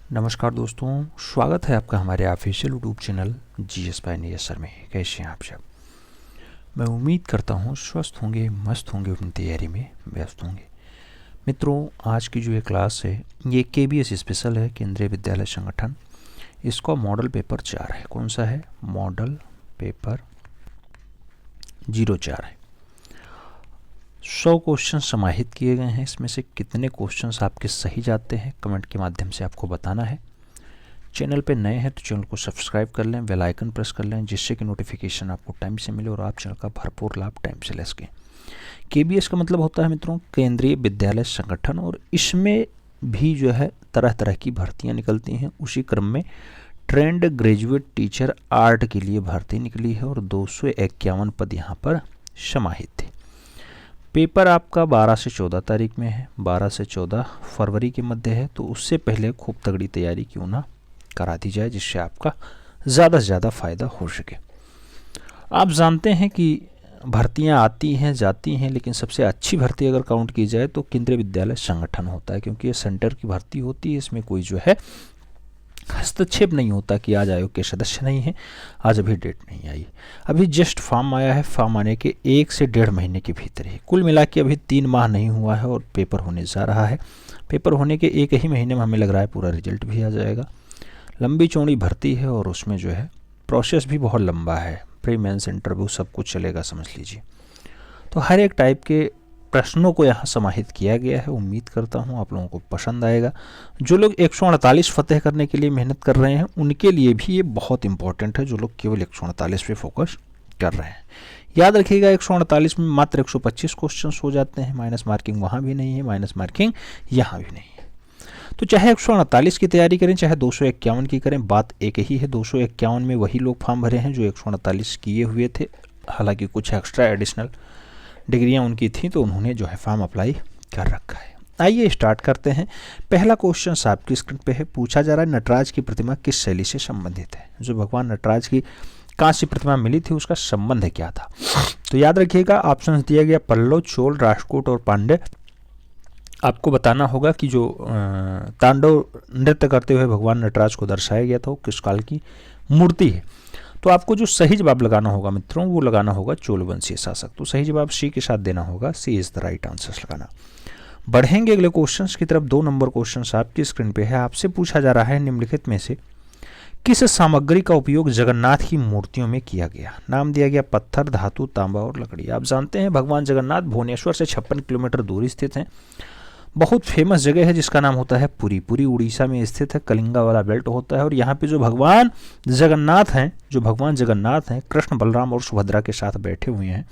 नमस्कार दोस्तों, स्वागत है आपका हमारे official YouTube channel GS bye sir में। कैसे हैं आप सब? मैं उम्मीद करता हूँ स्वस्थ होंगे, मस्त होंगे, अपनी तैयारी में व्यस्त होंगे। मित्रों, आज की जो ये क्लास है ये केबीएस स्पेशल है, केंद्रीय विद्यालय संगठन। इसका मॉडल पेपर 4 है। कौन सा है? मॉडल पेपर 04 है। 100 क्वेश्चन समाहित किए गए हैं। इसमें से कितने क्वेश्चंस आपके सही जाते हैं कमेंट के माध्यम से आपको बताना है। चैनल पे नए हैं तो चैनल को सब्सक्राइब कर लें, बेल आइकन प्रेस कर लें, जिससे कि नोटिफिकेशन आपको टाइम से मिले और आप चैनल का भरपूर लाभ टाइम से ले सकें। केबीएस का मतलब होता है मित्रों केंद्रीय विद्यालय संगठन, और इसमें भी जो है तरह तरह की भर्तियाँ निकलती हैं। उसी क्रम में ट्रेंड ग्रेजुएट टीचर आर्ट के लिए भर्ती निकली है और 251 पद यहाँ पर समाहित थे। पेपर आपका 12 से 14 तारीख में है, 12 से 14 फरवरी के मध्य है, तो उससे पहले खूब तगड़ी तैयारी क्यों ना करा दी जाए, जिससे आपका ज़्यादा से ज़्यादा फ़ायदा हो सके। आप जानते हैं कि भर्तियां आती हैं जाती हैं, लेकिन सबसे अच्छी भर्ती अगर काउंट की जाए तो केंद्रीय विद्यालय संगठन होता है, क्योंकि ये सेंटर की भर्ती होती है। इसमें कोई जो है हस्तक्षेप नहीं होता कि आज आयोग के सदस्य नहीं हैं, आज अभी डेट नहीं आई। अभी जस्ट फॉर्म आया है, फॉर्म आने के 1 से 1.5 महीने के भीतर ही, कुल मिला के अभी 3 माह नहीं हुआ है और पेपर होने जा रहा है। पेपर होने के 1 ही महीने में हमें लग रहा है पूरा रिजल्ट भी आ जाएगा। लंबी चौड़ी भर्ती है और उसमें जो है प्रोसेस भी बहुत लंबा है, प्री मेंस इंटरव्यू सब कुछ चलेगा, समझ लीजिए। तो हर एक टाइप के प्रश्नों को यहाँ समाहित किया गया है। उम्मीद करता हूँ आप लोगों को पसंद आएगा। जो लोग 148 फतेह करने के लिए मेहनत कर रहे हैं उनके लिए भी ये बहुत इंपॉर्टेंट है, जो लोग केवल 148 पे फोकस कर रहे हैं। याद रखिएगा 148 में मात्र 125 क्वेश्चन हो जाते हैं, माइनस मार्किंग वहाँ भी नहीं है, माइनस मार्किंग यहाँ भी नहीं है। तो चाहे 148 की तैयारी करें चाहे 251 की करें, बात एक ही है। 251 में वही लोग फॉर्म भरे हैं जो 148 किए हुए थे, हालांकि कुछ एक्स्ट्रा एडिशनल डिग्रियां उनकी थी तो उन्होंने जो है फॉर्म अप्लाई कर रखा है। आइए स्टार्ट करते हैं। पहला क्वेश्चन आपकी स्क्रीन पे है। पूछा जा रहा है नटराज की प्रतिमा किस शैली से संबंधित है? जो भगवान नटराज की कांस्य प्रतिमा मिली थी उसका संबंध क्या था? तो याद रखिएगा ऑप्शन दिया गया पल्लव, चोल, राष्ट्रकूट और पांड्य। आपको बताना होगा कि जो तांडव नृत्य करते हुए भगवान नटराज को दर्शाया गया था वो किस काल की मूर्ति है? तो आपको जो सही जवाब लगाना होगा मित्रों वो लगाना होगा चोलवंशीय शासक। तो सही जवाब सी के साथ देना होगा, सी इज द राइट आंसर लगाना। बढ़ेंगे अगले क्वेश्चंस की तरफ। 2 नंबर क्वेश्चन आपकी स्क्रीन पे है। आपसे पूछा जा रहा है निम्नलिखित में से किस सामग्री का उपयोग जगन्नाथ की मूर्तियों में किया गया? नाम दिया गया पत्थर, धातु, तांबा और लकड़ी। आप जानते हैं भगवान जगन्नाथ भुवनेश्वर से 56 किलोमीटर दूर स्थित हैं। बहुत फेमस जगह है जिसका नाम होता है पुरी। पुरी उड़ीसा में स्थित है, कलिंगा वाला बेल्ट होता है। और यहाँ पे जो भगवान जगन्नाथ हैं कृष्ण, बलराम और सुभद्रा के साथ बैठे हुए हैं।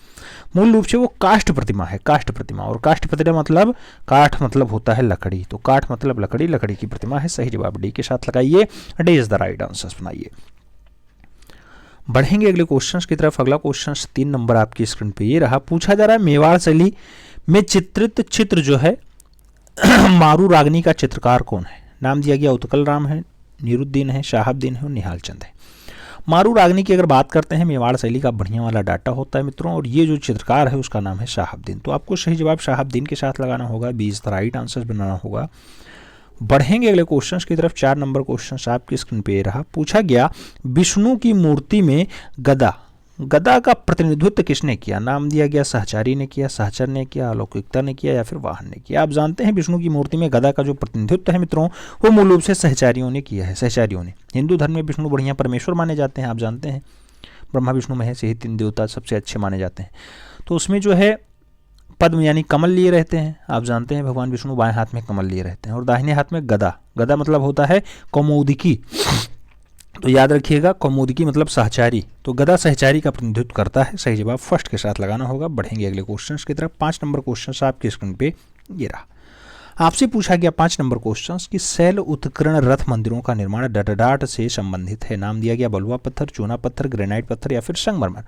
मूल रूप से वो काष्ठ प्रतिमा है, काष्ठ प्रतिमा। और काष्ठ प्रतिमा मतलब काठ मतलब होता है लकड़ी, तो काठ मतलब लकड़ी, लकड़ी की प्रतिमा है। सही जवाब डी के साथ लगाइए, D is the right answer बनाइए। बढ़ेंगे अगले क्वेश्चन की तरफ। अगला क्वेश्चन 3 नंबर आपकी स्क्रीन पे ये रहा। पूछा जा रहा है मेवाड़ शैली में चित्रित चित्र जो है मारू रागनी का चित्रकार कौन है? नाम दिया गया उत्कल राम है, नीरुद्दीन है, शाहाबुद्दीन है और निहाल चंद है। मारू रागनी की अगर बात करते हैं, मेवाड़ शैली का बढ़िया वाला डाटा होता है मित्रों, और ये जो चित्रकार है उसका नाम है शाहाबुद्दीन। तो आपको सही जवाब शाहाबुद्दीन के साथ लगाना होगा, B is the right answer बनाना होगा। बढ़ेंगे अगले क्वेश्चन की तरफ। 4 नंबर क्वेश्चन आपकी स्क्रीन पे रहा। पूछा गया विष्णु की मूर्ति में गदा का प्रतिनिधित्व किसने किया? नाम दिया गया सहचारी ने किया, सहचर ने किया, अलौकिकता ने किया या फिर वाहन ने किया। आप जानते हैं विष्णु की मूर्ति में गदा का जो प्रतिनिधित्व है मित्रों वो मूल रूप से सहचारियों ने किया है, सहचारियों ने। हिंदू धर्म में विष्णु बढ़िया परमेश्वर माने जाते हैं, आप जानते हैं ब्रह्मा विष्णु महेश यही 3 देवता सबसे अच्छे माने जाते हैं। तो उसमें जो है पद्म यानी कमल लिए रहते हैं। आप जानते हैं भगवान विष्णु बाएं हाथ में कमल लिए रहते हैं और दाहिने हाथ में गदा। गदा मतलब होता है कौमुदकी, तो याद रखिएगा कौमुदकी मतलब सहचारी। तो गदा सहचारी का प्रतिनिधित्व करता है। सही जवाब फर्स्ट के साथ लगाना होगा। बढ़ेंगे अगले क्वेश्चंस की तरफ। 5 नंबर क्वेश्चन आपकी स्क्रीन पे ये रहा। आपसे पूछा गया 5 नंबर क्वेश्चन कि शैल उत्कीर्ण रथ मंदिरों का निर्माण डडडाट से संबंधित है। नाम दिया गया बलुआ पत्थर, चूना पत्थर, ग्रेनाइट पत्थर या फिर संगमरमर।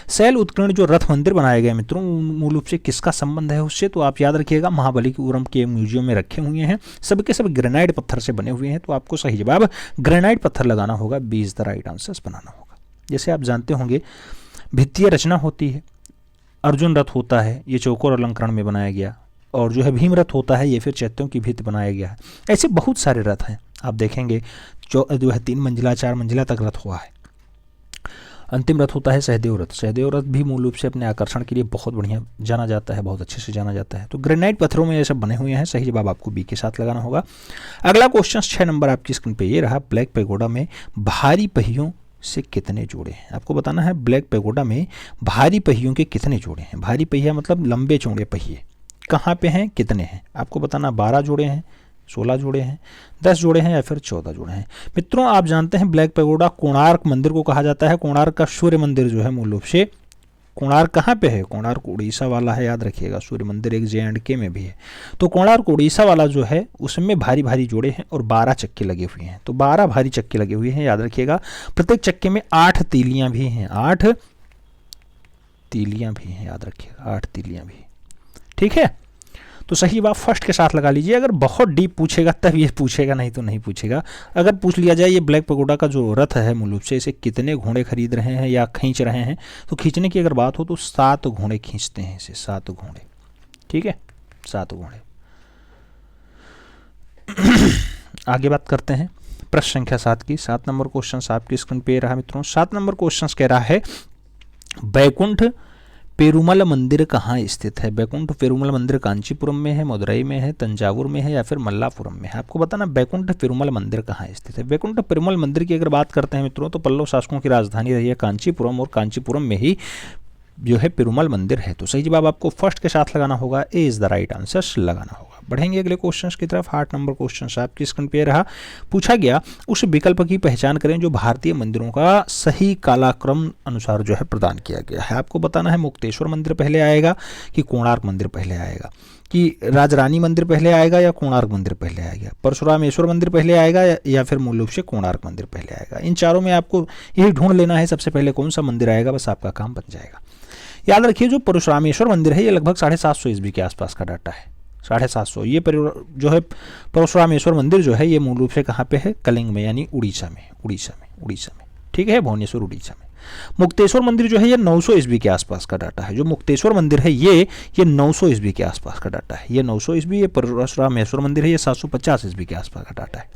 शैल उत्कीर्ण जो रथ मंदिर बनाए गए मित्रों मूल रूप से किसका संबंध है उससे? तो आप याद रखिएगा महाबलीपुरम के म्यूजियम में रखे हुए हैं, सब के सब ग्रेनाइट पत्थर से बने हुए हैं। तो आपको सही जवाब ग्रेनाइट पत्थर लगाना होगा, B is the right answer बनाना होगा। जैसे आप जानते होंगे भित्तीय रचना होती है, अर्जुन रथ होता है, ये चौकोर अलंकरण में बनाया गया, और जो है भीम रथ होता है ये फिर चैत्यों की भित्ति बनाया गया है। ऐसे बहुत सारे रथ हैं, आप देखेंगे जो है 3 मंजिला 4 मंजिला तक रथ हुआ है। अंतिम रथ होता है सहदेव रथ। सहदेव रथ भी मूल रूप से अपने आकर्षण के लिए बहुत बढ़िया जाना जाता है, बहुत अच्छे से जाना जाता है। तो ग्रेनाइट पत्थरों में ये सब बने हुए हैं। सही जवाब आपको बी के साथ लगाना होगा। अगला क्वेश्चन 6 नंबर आपकी स्क्रीन पे ये रहा, ब्लैक पैगोडा में भारी पहियों से कितने जोड़े हैं? आपको बताना है ब्लैक पैगोडा में भारी पहियों के कितने जोड़े हैं। भारी पहिया मतलब लंबे चौड़े पहिए, कहाँ पे हैं, कितने हैं? आपको बताना 12 जोड़े हैं, 16 जोड़े हैं, 10 जोड़े हैं या फिर 14 जोड़े हैं। मित्रों आप जानते हैं ब्लैक पैगोडा कोणार्क मंदिर को कहा जाता है। कोणार्क का सूर्य मंदिर जो है मूल रूप से, कोणार्क कहाँ पे है? कोणार्क उड़ीसा वाला है, याद रखिएगा। सूर्य मंदिर एक JNK में भी है। तो कोणार्क उड़ीसा वाला जो है उसमें भारी भारी जोड़े हैं और 12 चक्के लगे हुए हैं। तो 12 भारी चक्के लगे हुए हैं, याद रखिएगा। प्रत्येक चक्के में 8 तीलियां भी हैं, 8 तीलियां भी हैं, याद रखिएगा, 8 तीलियां भी। ठीक है, तो सही जवाब फर्स्ट के साथ लगा लीजिए। अगर बहुत डीप पूछेगा तब ये पूछेगा, नहीं तो नहीं पूछेगा। अगर पूछ लिया जाए ये ब्लैक पैगोडा का जो रथ है मूल रूप से इसे कितने घोड़े खरीद रहे हैं या खींच रहे हैं, तो खींचने की अगर बात हो तो 7 घोड़े खींचते हैं इसे, 7 घोड़े। ठीक है, 7 घोड़े। आगे बात करते हैं प्रश्न संख्या 7 की। 7 नंबर क्वेश्चन आपकी स्क्रीन पे रहा मित्रों। 7 नंबर क्वेश्चन कह रहा है बैकुंठ पेरुमल मंदिर कहाँ स्थित है? बैकुंठ पेरुमल मंदिर कांचीपुरम में है, मदुरई में है, तंजावुर में है या फिर मल्लापुरम में है? आपको बताना बैकुंठ पेरुमल मंदिर कहाँ स्थित है। बैकुंठ पेरुमल मंदिर की अगर बात करते हैं मित्रों तो पल्लव शासकों की राजधानी रही है कांचीपुरम, और कांचीपुरम में ही जो है पेरुमल मंदिर है। तो सही जवाब आपको फर्स्ट के साथ लगाना होगा, ए इज द राइट आंसर लगाना होगा। बढ़ेंगे अगले क्वेश्चंस की तरफ। 8 नंबर क्वेश्चन आपकी स्क्रीन पे रहा। पूछा गया उस विकल्प की पहचान करें जो भारतीय मंदिरों का सही कालक्रम अनुसार जो है प्रदान किया गया है। आपको बताना है मुक्तेश्वर मंदिर पहले आएगा कि कोणार्क मंदिर पहले आएगा, कि राजरानी मंदिर पहले आएगा या कोणार्क मंदिर पहले आएगा, परशुरामेश्वर मंदिर पहले आएगा या फिर मूल रूप से कोणार्क मंदिर पहले आएगा। इन चारों में आपको यही ढूंढ लेना है सबसे पहले कौन सा मंदिर आएगा, बस आपका काम बन जाएगा। याद रखिए जो परशुरामेश्वर मंदिर है ये लगभग 750 ईस्वी के आसपास का डाटा है, 750। ये जो है परशुरामेश्वर मंदिर जो है ये मूल रूप से कहाँ पे है? कलिंग में, यानी उड़ीसा में, उड़ीसा में। ठीक है, भुवनेश्वर उड़ीसा में। मुक्तेश्वर मंदिर जो है ये 900 ईस्वी के आसपास का डाटा है। जो मुक्तेश्वर मंदिर है ये 900 ईस्वी के आसपास का डाटा है, ये 900 ईस्वी। ये परशुरामेश्वर मंदिर है ये 750 ईस्वी के आसपास का डाटा है।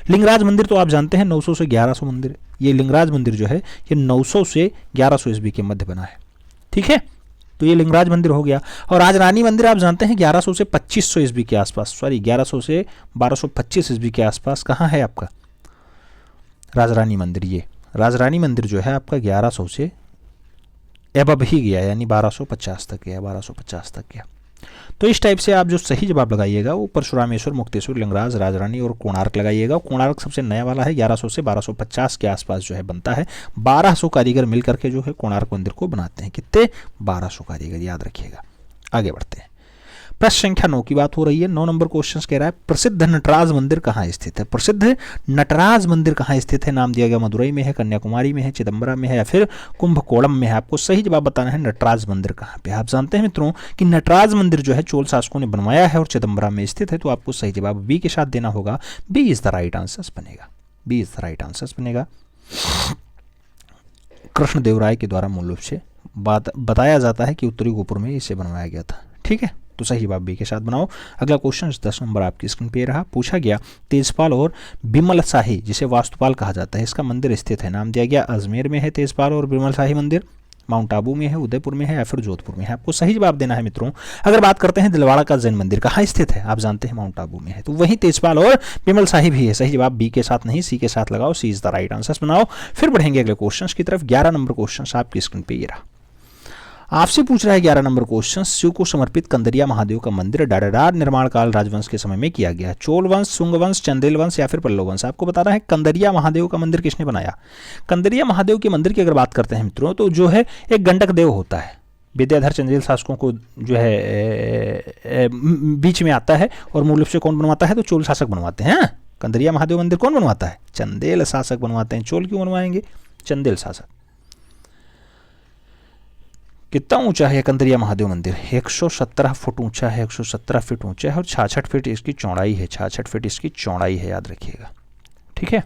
लिंगराज मंदिर तो आप जानते हैं 900 से 1100 मंदिर, ये लिंगराज मंदिर जो है ये 900 से 1100 ईस्वी के मध्य बना है। ठीक है, तो ये लिंगराज मंदिर हो गया। और राजरानी मंदिर आप जानते हैं 1100 से 2500 ईस्वी के आसपास, सॉरी 1100 से 1225 ईस्वी के आसपास कहाँ है आपका राजरानी मंदिर। ये राजरानी मंदिर जो है आपका 1100 से एबव ही गया, यानी 1250 तक गया, 1250 तक गया। तो इस टाइप से आप जो सही जवाब लगाइएगा वो परशुरामेश्वर, मुक्तेश्वर, लिंगराज, राजरानी और कोणार्क लगाइएगा। कोणार्क सबसे नया वाला है, 1100 से 1250 के आसपास जो है बनता है। 1200 कारीगर मिल करके जो है कोणार्क मंदिर को बनाते हैं। कितने? 1200 कारीगर, याद रखिएगा। आगे बढ़ते हैं, प्रश्न संख्या 9 की बात हो रही है। 9 नंबर क्वेश्चन कह रहा है प्रसिद्ध नटराज मंदिर कहाँ स्थित है? प्रसिद्ध नटराज मंदिर कहाँ स्थित है? नाम दिया गया मदुरई में है, कन्याकुमारी में है, चिदम्बरम में है या फिर कुंभकोणम में है। आपको सही जवाब बताना है नटराज मंदिर कहाँ पे। आप जानते हैं मित्रों कि नटराज मंदिर जो है चोल शासकों ने बनवाया है और चिदम्बरम में स्थित है। तो आपको सही जवाब बी के साथ देना होगा, B is the right answer बनेगा, B is the right answer बनेगा। कृष्णदेवराय के द्वारा मूल रूप से बताया जाता है कि उत्तरी गोपुर में इसे बनवाया गया था। ठीक है, तो सही जवाब बी के साथ बनाओ। अगला क्वेश्चन 10 नंबर आपकी स्क्रीन पे रहा। पूछा गया तेजपाल और बिमल शाही जिसे वास्तुपाल कहा जाता है इसका मंदिर स्थित है। नाम दिया गया अजमेर में है तेजपाल और बिमल शाही मंदिर, माउंट आबू में है, उदयपुर में है या फिर जोधपुर में है। आपको सही जवाब देना है मित्रों। अगर बात करते हैं दिलवाड़ा का जैन मंदिर कहाँ स्थित है? आप जानते हैं माउंट आबू में है, तो वही तेजपाल और बिमल शाही भी है। सही जवाब बी के साथ नहीं सी के साथ लगाओ, सी इज द राइट आंसर बनाओ। फिर बढ़ेंगे अगले क्वेश्चन की तरफ। 11 नंबर क्वेश्चन आपकी स्क्रीन पे ये रहा। आपसे पूछ रहा है 11 नंबर क्वेश्चन, शिव को समर्पित कंदरिया महादेव का मंदिर डाडाडार निर्माण काल राजवंश के समय में किया गया। चोल वंश, सुंग वंश, चंदेल वंश या फिर पल्लव वंश। आपको बताना है कंदरिया महादेव का मंदिर किसने बनाया। कंदरिया महादेव के मंदिर की अगर बात करते हैं मित्रों तो जो है एक गंडक देव होता है, विद्याधर चंदेल शासकों को जो है बीच में आता है और मूल रूप से कौन बनवाता है? तो चोल शासक बनवाते हैं। कंदरिया महादेव मंदिर कौन बनवाता है? चंदेल शासक बनवाते हैं। चोल क्यों बनवाएंगे? चंदेल शासक। कितना ऊंचा है कंदरिया महादेव मंदिर? 117 फुट ऊंचा है, 117 फीट ऊंचा है और 66 फीट इसकी चौड़ाई है, 66 फीट इसकी चौड़ाई है, याद रखिएगा। ठीक है,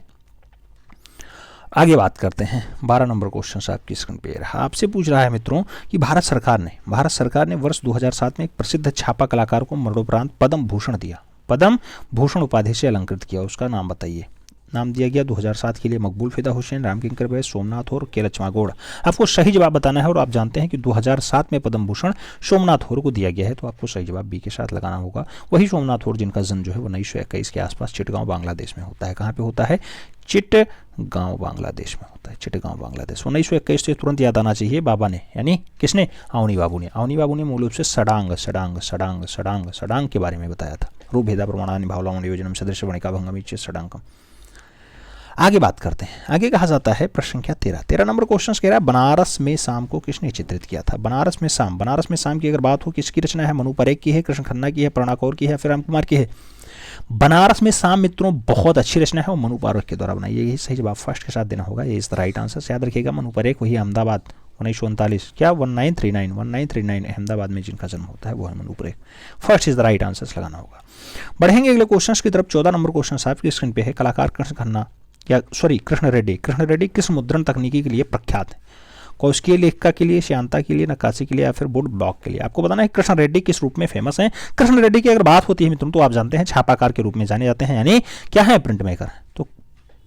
आगे बात करते हैं। 12 नंबर क्वेश्चन आपकी स्क्रीन पे रहा। आपसे पूछ रहा है मित्रों कि भारत सरकार ने वर्ष 2007 में एक प्रसिद्ध छापा कलाकार को मरणोपरांत पद्म भूषण दिया। पद्म भूषण उपाधि से अलंकृत किया, उसका नाम बताइए। नाम दिया गया 2007 के लिए मकबूल फिदा हुसैन, रामकिंकर बैस, सोमनाथ और के लक्ष्मागौड़। आपको सही जवाब बताना है और आप जानते हैं कि 2007 में पद्म भूषण सोमनाथ और को दिया गया है, तो आपको सही जवाब बी के साथ लगाना होगा। वही सोमनाथ और जिनका जन्म जो है 1921 के आसपास चिटगांव बांग्लादेश में होता है। कहाँ पे होता है? चिटगांव बांग्लादेश में होता है, चिटगांव बांग्लादेश। 1921 से तुरंत याद आना चाहिए बाबा ने, यानी किसने? अवनी बाबू ने। अवनी बाबू ने मूल रूप से षडांग के बारे में बताया था। रूप भेदा प्रमाणानि भावलावण योजनम सदृश वणिका भंगम इच्चेत् षडांगम। आगे बात करते हैं। आगे कहा जाता है प्रश्न संख्या 13 नंबर क्वेश्चन कह रहा है बनारस में शाम को किसने चित्रित किया था? बनारस में शाम की अगर बात हो किसकी रचना है? मनु परेख की है, कृष्ण खन्ना की है, प्रणा कौर की है, फिर राम कुमार की है? बनारस में शाम मित्रों बहुत अच्छी रचना है और मनु परेख के द्वारा बनाई है। यही सही जवाब फर्स्ट के साथ देना होगा, ये इज द राइट आंसर। याद रखिएगा मनु परेख वही अहमदाबाद 1939 क्या 1939 अहमदाबाद में जिनका जन्म होता है वो है मनु परेख। First is the right answer लगाना होगा। बढ़ेंगे अगले क्वेश्चन की तरफ। 14 नंबर क्वेश्चन आपकी स्क्रीन पे है। कलाकार कृष्ण रेड्डी किस मुद्रण तकनीकी के लिए प्रख्यात है? कौशिकीय लेखिका के लिए, श्यांता के लिए, नक्काशी के लिए या फिर बोर्ड ब्लॉक के लिए? आपको बताना है कृष्ण रेड्डी किस रूप में फेमस है। कृष्ण रेड्डी की अगर बात होती है मित्रों तो आप जानते हैं छापाकार के रूप में जाने जाते हैं, यानी क्या है? Print maker. तो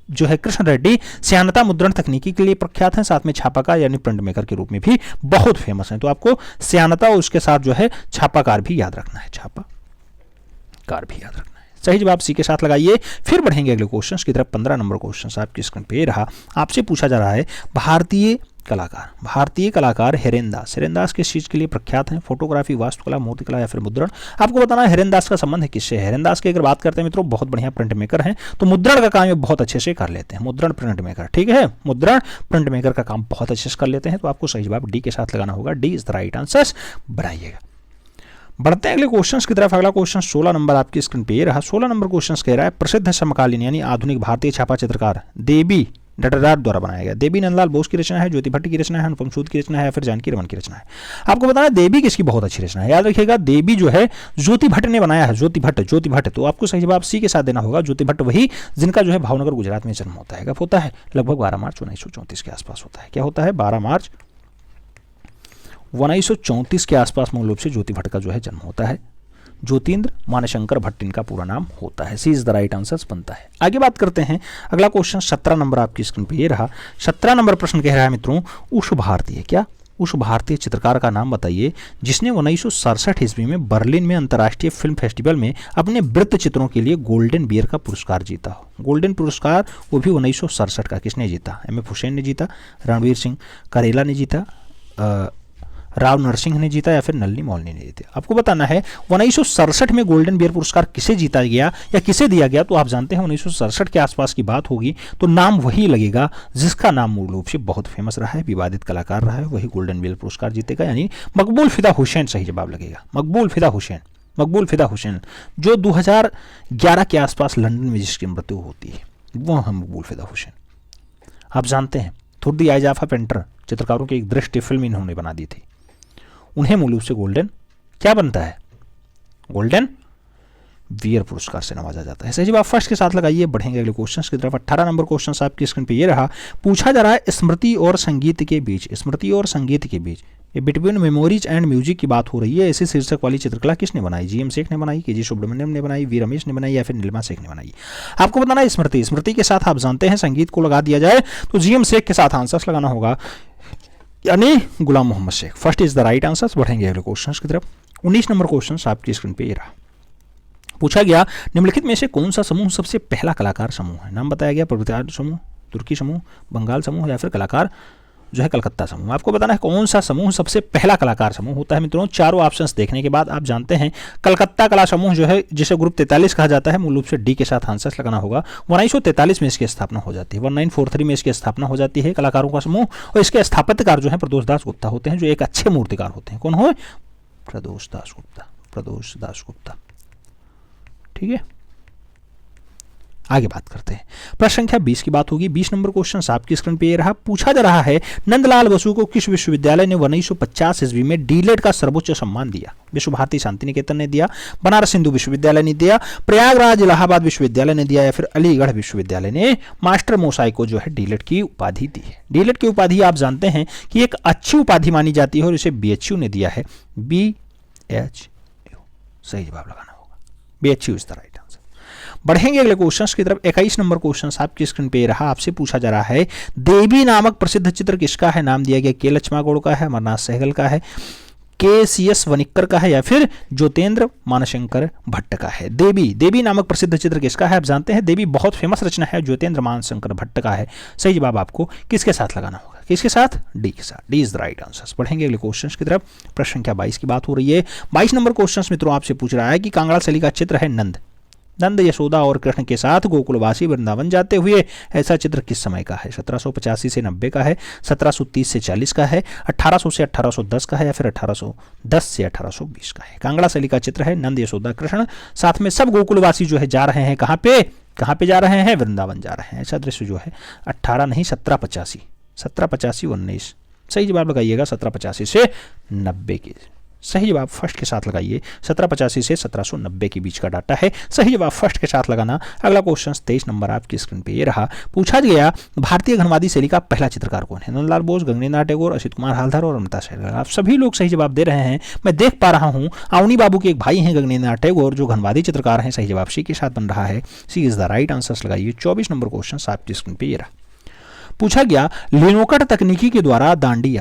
जो है कृष्ण रेड्डी श्यानता मुद्रण तकनीकी के लिए प्रख्यात है, साथ में छापाकार यानी प्रिंट मेकर के रूप में भी बहुत फेमस है। तो आपको श्यानता और उसके साथ जो है छापाकार भी याद रखना है, छापाकार भी याद रखना है। सही जवाब सी के साथ लगाइए। फिर बढ़ेंगे अगले क्वेश्चन की तरफ। 15 नंबर क्वेश्चन आपकी स्क्रीन पे रहा। आपसे पूछा जा रहा है भारतीय कलाकार हेरेनदास किस चीज के लिए प्रख्यात हैं? फोटोग्राफी, वास्तुकला, मूर्तिकला या फिर मुद्रण? आपको बताना है हेरेनदास का संबंध है किससे? हेरेनदास की अगर बात करते हैं मित्रों बहुत बढ़िया प्रिंट मेकर हैं, तो मुद्रण का काम ये बहुत अच्छे से कर लेते हैं। मुद्रण प्रिंट मेकर, ठीक है, मुद्रण प्रिंट मेकर का काम बहुत अच्छे से कर लेते हैं। तो आपको सही जवाब डी के साथ लगाना होगा। D is the right answer, बनाइएगा। बढ़ते हैं अगले क्वेश्चंस की तरफ। अगला क्वेश्चन 16 नंबर आपकी स्क्रीन पे ये रहा। 16 नंबर क्वेश्चन कह रहा है प्रसिद्ध समकालीन यानी आधुनिक भारतीय छापा चित्रकार देबी डटरार द्वारा बनाया गया। देबी नंदलाल बोस की रचना है, ज्योति भट्ट की रचना है, अनुपम सूद की रचना है या फिर जानकी रमन की रचना है? आपको बताना है देबी किसकी बहुत अच्छी रचना है। याद रखिएगा देबी जो है ज्योति भट्ट ने बनाया है, ज्योति भट्ट। तो आपको सही जवाब सी के साथ देना होगा। ज्योति भट्ट वही जिनका जो है भावनगर गुजरात में जन्म होता है। कब होता है? लगभग 12 मार्च 1934 के आसपास होता है। क्या होता है? 12 मार्च 1934 के आसपास मूल रूप से ज्योति भट्ट का जो है जन्म होता है। ज्योतिन्द्र मानशंकर भट्ट इनका पूरा नाम होता है। सी इज द राइट आंसर बनता है। आगे बात करते हैं। अगला क्वेश्चन 17 नंबर आपकी स्क्रीन पे ये रहा। 17 नंबर प्रश्न कह रहा है मित्रों उस भारतीय चित्रकार का नाम बताइए जिसने 1967 ईस्वी में बर्लिन में अंतर्राष्ट्रीय फिल्म फेस्टिवल में अपने वृत्त चित्रों के लिए गोल्डन बियर का पुरस्कार जीता हो। गोल्डन पुरस्कार वो भी 1967 का। किसने जीता? एम.एफ. हुसैन ने जीता, रणवीर सिंह करेला ने जीता, राव नरसिंह ने जीता या फिर नलिनी मौलनी ने जीता? आपको बताना है 1967 में गोल्डन बियर पुरस्कार किसे जीता गया या किसे दिया गया? तो आप जानते हैं 1967 के आसपास की बात होगी तो नाम वही लगेगा जिसका नाम मूल रूप से बहुत फेमस रहा है, विवादित कलाकार रहा है, वही गोल्डन बियर पुरस्कार जीतेगा, यानी मकबूल फिदा हुसैन सही जवाब लगेगा। मकबूल फिदा हुसैन जो 2011 के आसपास लंदन में जिसकी मृत्यु होती है वो है मकबूल फिदा हुसैन। आप जानते हैं थुर दी आई जाफा पेंटर चित्रकारों की एक दृष्टि फिल्म इन्होंने बना दी थी। उन्हें मूल रूप से गोल्डन क्या बनता है? गोल्डन बियर पुरस्कार से नवाजा जाता है। सही जवाब फर्स्ट के साथ लगाइए। बढ़ेंगे अगले क्वेश्चन की तरफ। 18 नंबर क्वेश्चन आपकी स्क्रीन पे ये रहा। पूछा जा रहा है स्मृति और संगीत के बीच ये बिटवीन मेमोरीज एंड म्यूजिक की बात हो रही है। ऐसी शीर्षक वाली चित्रकला किसने बनाई? जी.एम. शेख ने बनाई, के.जी. सुब्रमण्यम ने बनाई, वी. रमेश ने बनाई या फिर नीलिमा शेख ने बनाई? आपको बताना है स्मृति के साथ आप जानते हैं संगीत को लगा दिया जाए तो जी.एम. शेख के साथ आंसर लगाना होगा, यानी Gulam Mohammed Sheikh. First is the right answer. बढ़ेंगे अगले क्वेश्चन की तरफ। 19 नंबर क्वेश्चन आपकी स्क्रीन पे ये रहा। पूछा गया निम्नलिखित में से कौन सा समूह सबसे पहला कलाकार समूह है? नाम बताया गया प्रगतिवादी समूह, तुर्की समूह, बंगाल समूह या फिर कलाकार जो है कलकत्ता समूह। आपको बताना है कौन सा समूह सबसे पहला कलाकार समूह होता है। मित्रों चारों ऑप्शंस देखने के बाद आप जानते हैं कलकत्ता कला समूह जो है जिसे ग्रुप 43 कहा जाता है, मूल रूप से डी के साथ आंसर लगाना होगा। 1943 में इसकी स्थापना हो जाती है, 1943 में इसकी स्थापना हो जाती है कलाकारों का समूह। और इसके स्थापत्यकार जो है प्रदोष दास गुप्ता होते हैं, जो एक अच्छे मूर्तिकार होते हैं। कौन हो? प्रदोष दास गुप्ता। ठीक है, आगे बात करते हैं। प्रश्न संख्या 20 की बात होगी। 20 नंबर क्वेश्चन आपकी स्क्रीन पे ये रहा। पूछा जा रहा है नंदलाल बसु को किस विश्वविद्यालय ने 1950 ईस्वी में डीलेट का सर्वोच्च सम्मान दिया? विश्व भारती शांति निकेतन ने दिया, बनारस हिंदू विश्वविद्यालय ने दिया, प्रयागराज इलाहाबाद विश्वविद्यालय ने दिया या फिर अलीगढ़ विश्वविद्यालय ने मास्टर मोसाई को जो है डीलेट की उपाधि दी है। डीलेट की उपाधि आप जानते हैं कि एक अच्छी उपाधि मानी जाती है और इसे BHU ने दिया है। BHU सही जवाब लगाना होगा। B H U is the right answer. बढ़ेंगे अगले क्वेश्चंस की तरफ। 21 नंबर क्वेश्चन आपकी स्क्रीन पे रहा, आपसे पूछा जा रहा है देवी नामक प्रसिद्ध चित्र किसका है? नाम दिया गया के लक्ष्मागौड़ का है, अमरनाथ सहगल का है, के सी एस वनिक्कर का है, या फिर ज्योतेंद्र मानशंकर भट्ट का है। देवी नामक प्रसिद्ध चित्र किसका है? आप जानते हैं देवी बहुत फेमस रचना है, ज्योतेंद्र मानशंकर भट्ट का है। सही जवाब आपको किसके साथ लगाना होगा? किसके साथ? डी के साथ। D is the right answer. बढ़ेंगे अगले क्वेश्चन की तरफ। प्रश्न संख्या 22 की बात हो रही है। 22 नंबर क्वेश्चन मित्रों आपसे पूछ रहा है कि कांगड़ा शैली का चित्र है नंद यशोदा और कृष्ण के साथ गोकुलवासी वृंदावन जाते हुए, ऐसा चित्र किस समय का है? 1785 से 90 का है, 1730 से 40 का है, 1800 से 1810 का है, या फिर 1810 से 1820 का है? कांगड़ा शैली का चित्र है नंद यशोदा कृष्ण, साथ में सब गोकुलवासी जो है जा रहे हैं कहाँ पे जा रहे हैं? वृंदावन जा रहे हैं। ऐसा दृश्य जो है 1785 19। सही जवाब लगाइएगा 1785 से 90 की। सही जवाब फर्स्ट के साथ लगाइए। 1785 से 1790 के बीच का डाटा है। सही जवाब फर्स्ट के साथ लगाना। अगला क्वेश्चन 23 नंबर आपकी स्क्रीन पे ये रहा। पूछा गया भारतीय घनवादी शैली का पहला चित्रकार कौन है? नंदलाल बोस, गगनेन्द्र नाथ टैगोर, असित कुमार हालधर और अमृता सहगल। आप सभी लोग सही जवाब दे रहे हैं। मैं देख पा रहा हूँ अवनी बाबू के एक भाई हैं गगनेन्द्र नाथ टैगोर, जो घनवादी चित्रकार हैं। सही जवाब सी के साथ बन रहा है। सी इज द राइट आंसर लगाइए। 24 नंबर क्वेश्चन आपकी स्क्रीन पे ये रहा। पूछा गया लिनोकट तकनीकी के द्वारा दांडी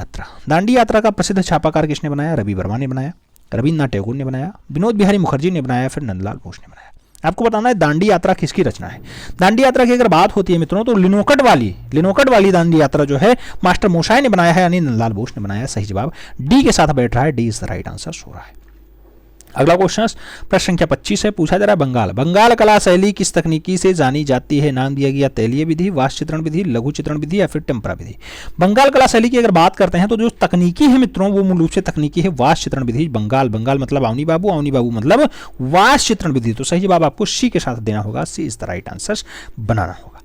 यात्रा का प्रसिद्ध छापाकार किसने बनाया? रवि वर्मा ने बनाया, रविन्द्रनाथ टैगोर ने बनाया, विनोद बिहारी मुखर्जी ने बनाया, फिर नंदलाल बोस ने बनाया। आपको बताना है दांडी यात्रा किसकी रचना है। दांडी यात्रा की अगर बात होती है मित्रों तो लिनोकट वाली दांडी यात्रा जो है मास्टर मोशाय ने बनाया है, यानी नंदलाल बोस ने बनाया। सही जवाब डी के साथ बैठ रहा है। D is the right answer हो रहा है। अगला क्वेश्चन प्रश्न संख्या 25 है। पूछा जा रहा है बंगाल कला शैली किस तकनीकी से जानी जाती है? नाम दिया गया तैलीय विधि, वाष्प चित्रण विधि, लघु चित्रण विधि, या फिर टेम्परा विधि। बंगाल कला शैली की अगर बात करते हैं तो जो तकनीकी है मित्रों वो मूल रूप से तकनीकी है वाष्प चित्रण विधि। बंगाल मतलब अवनी बाबू मतलब वाष्प चित्रण विधि। तो सही जवाब आपको सी के साथ देना होगा। सी इज द राइट आंसर बनाना होगा।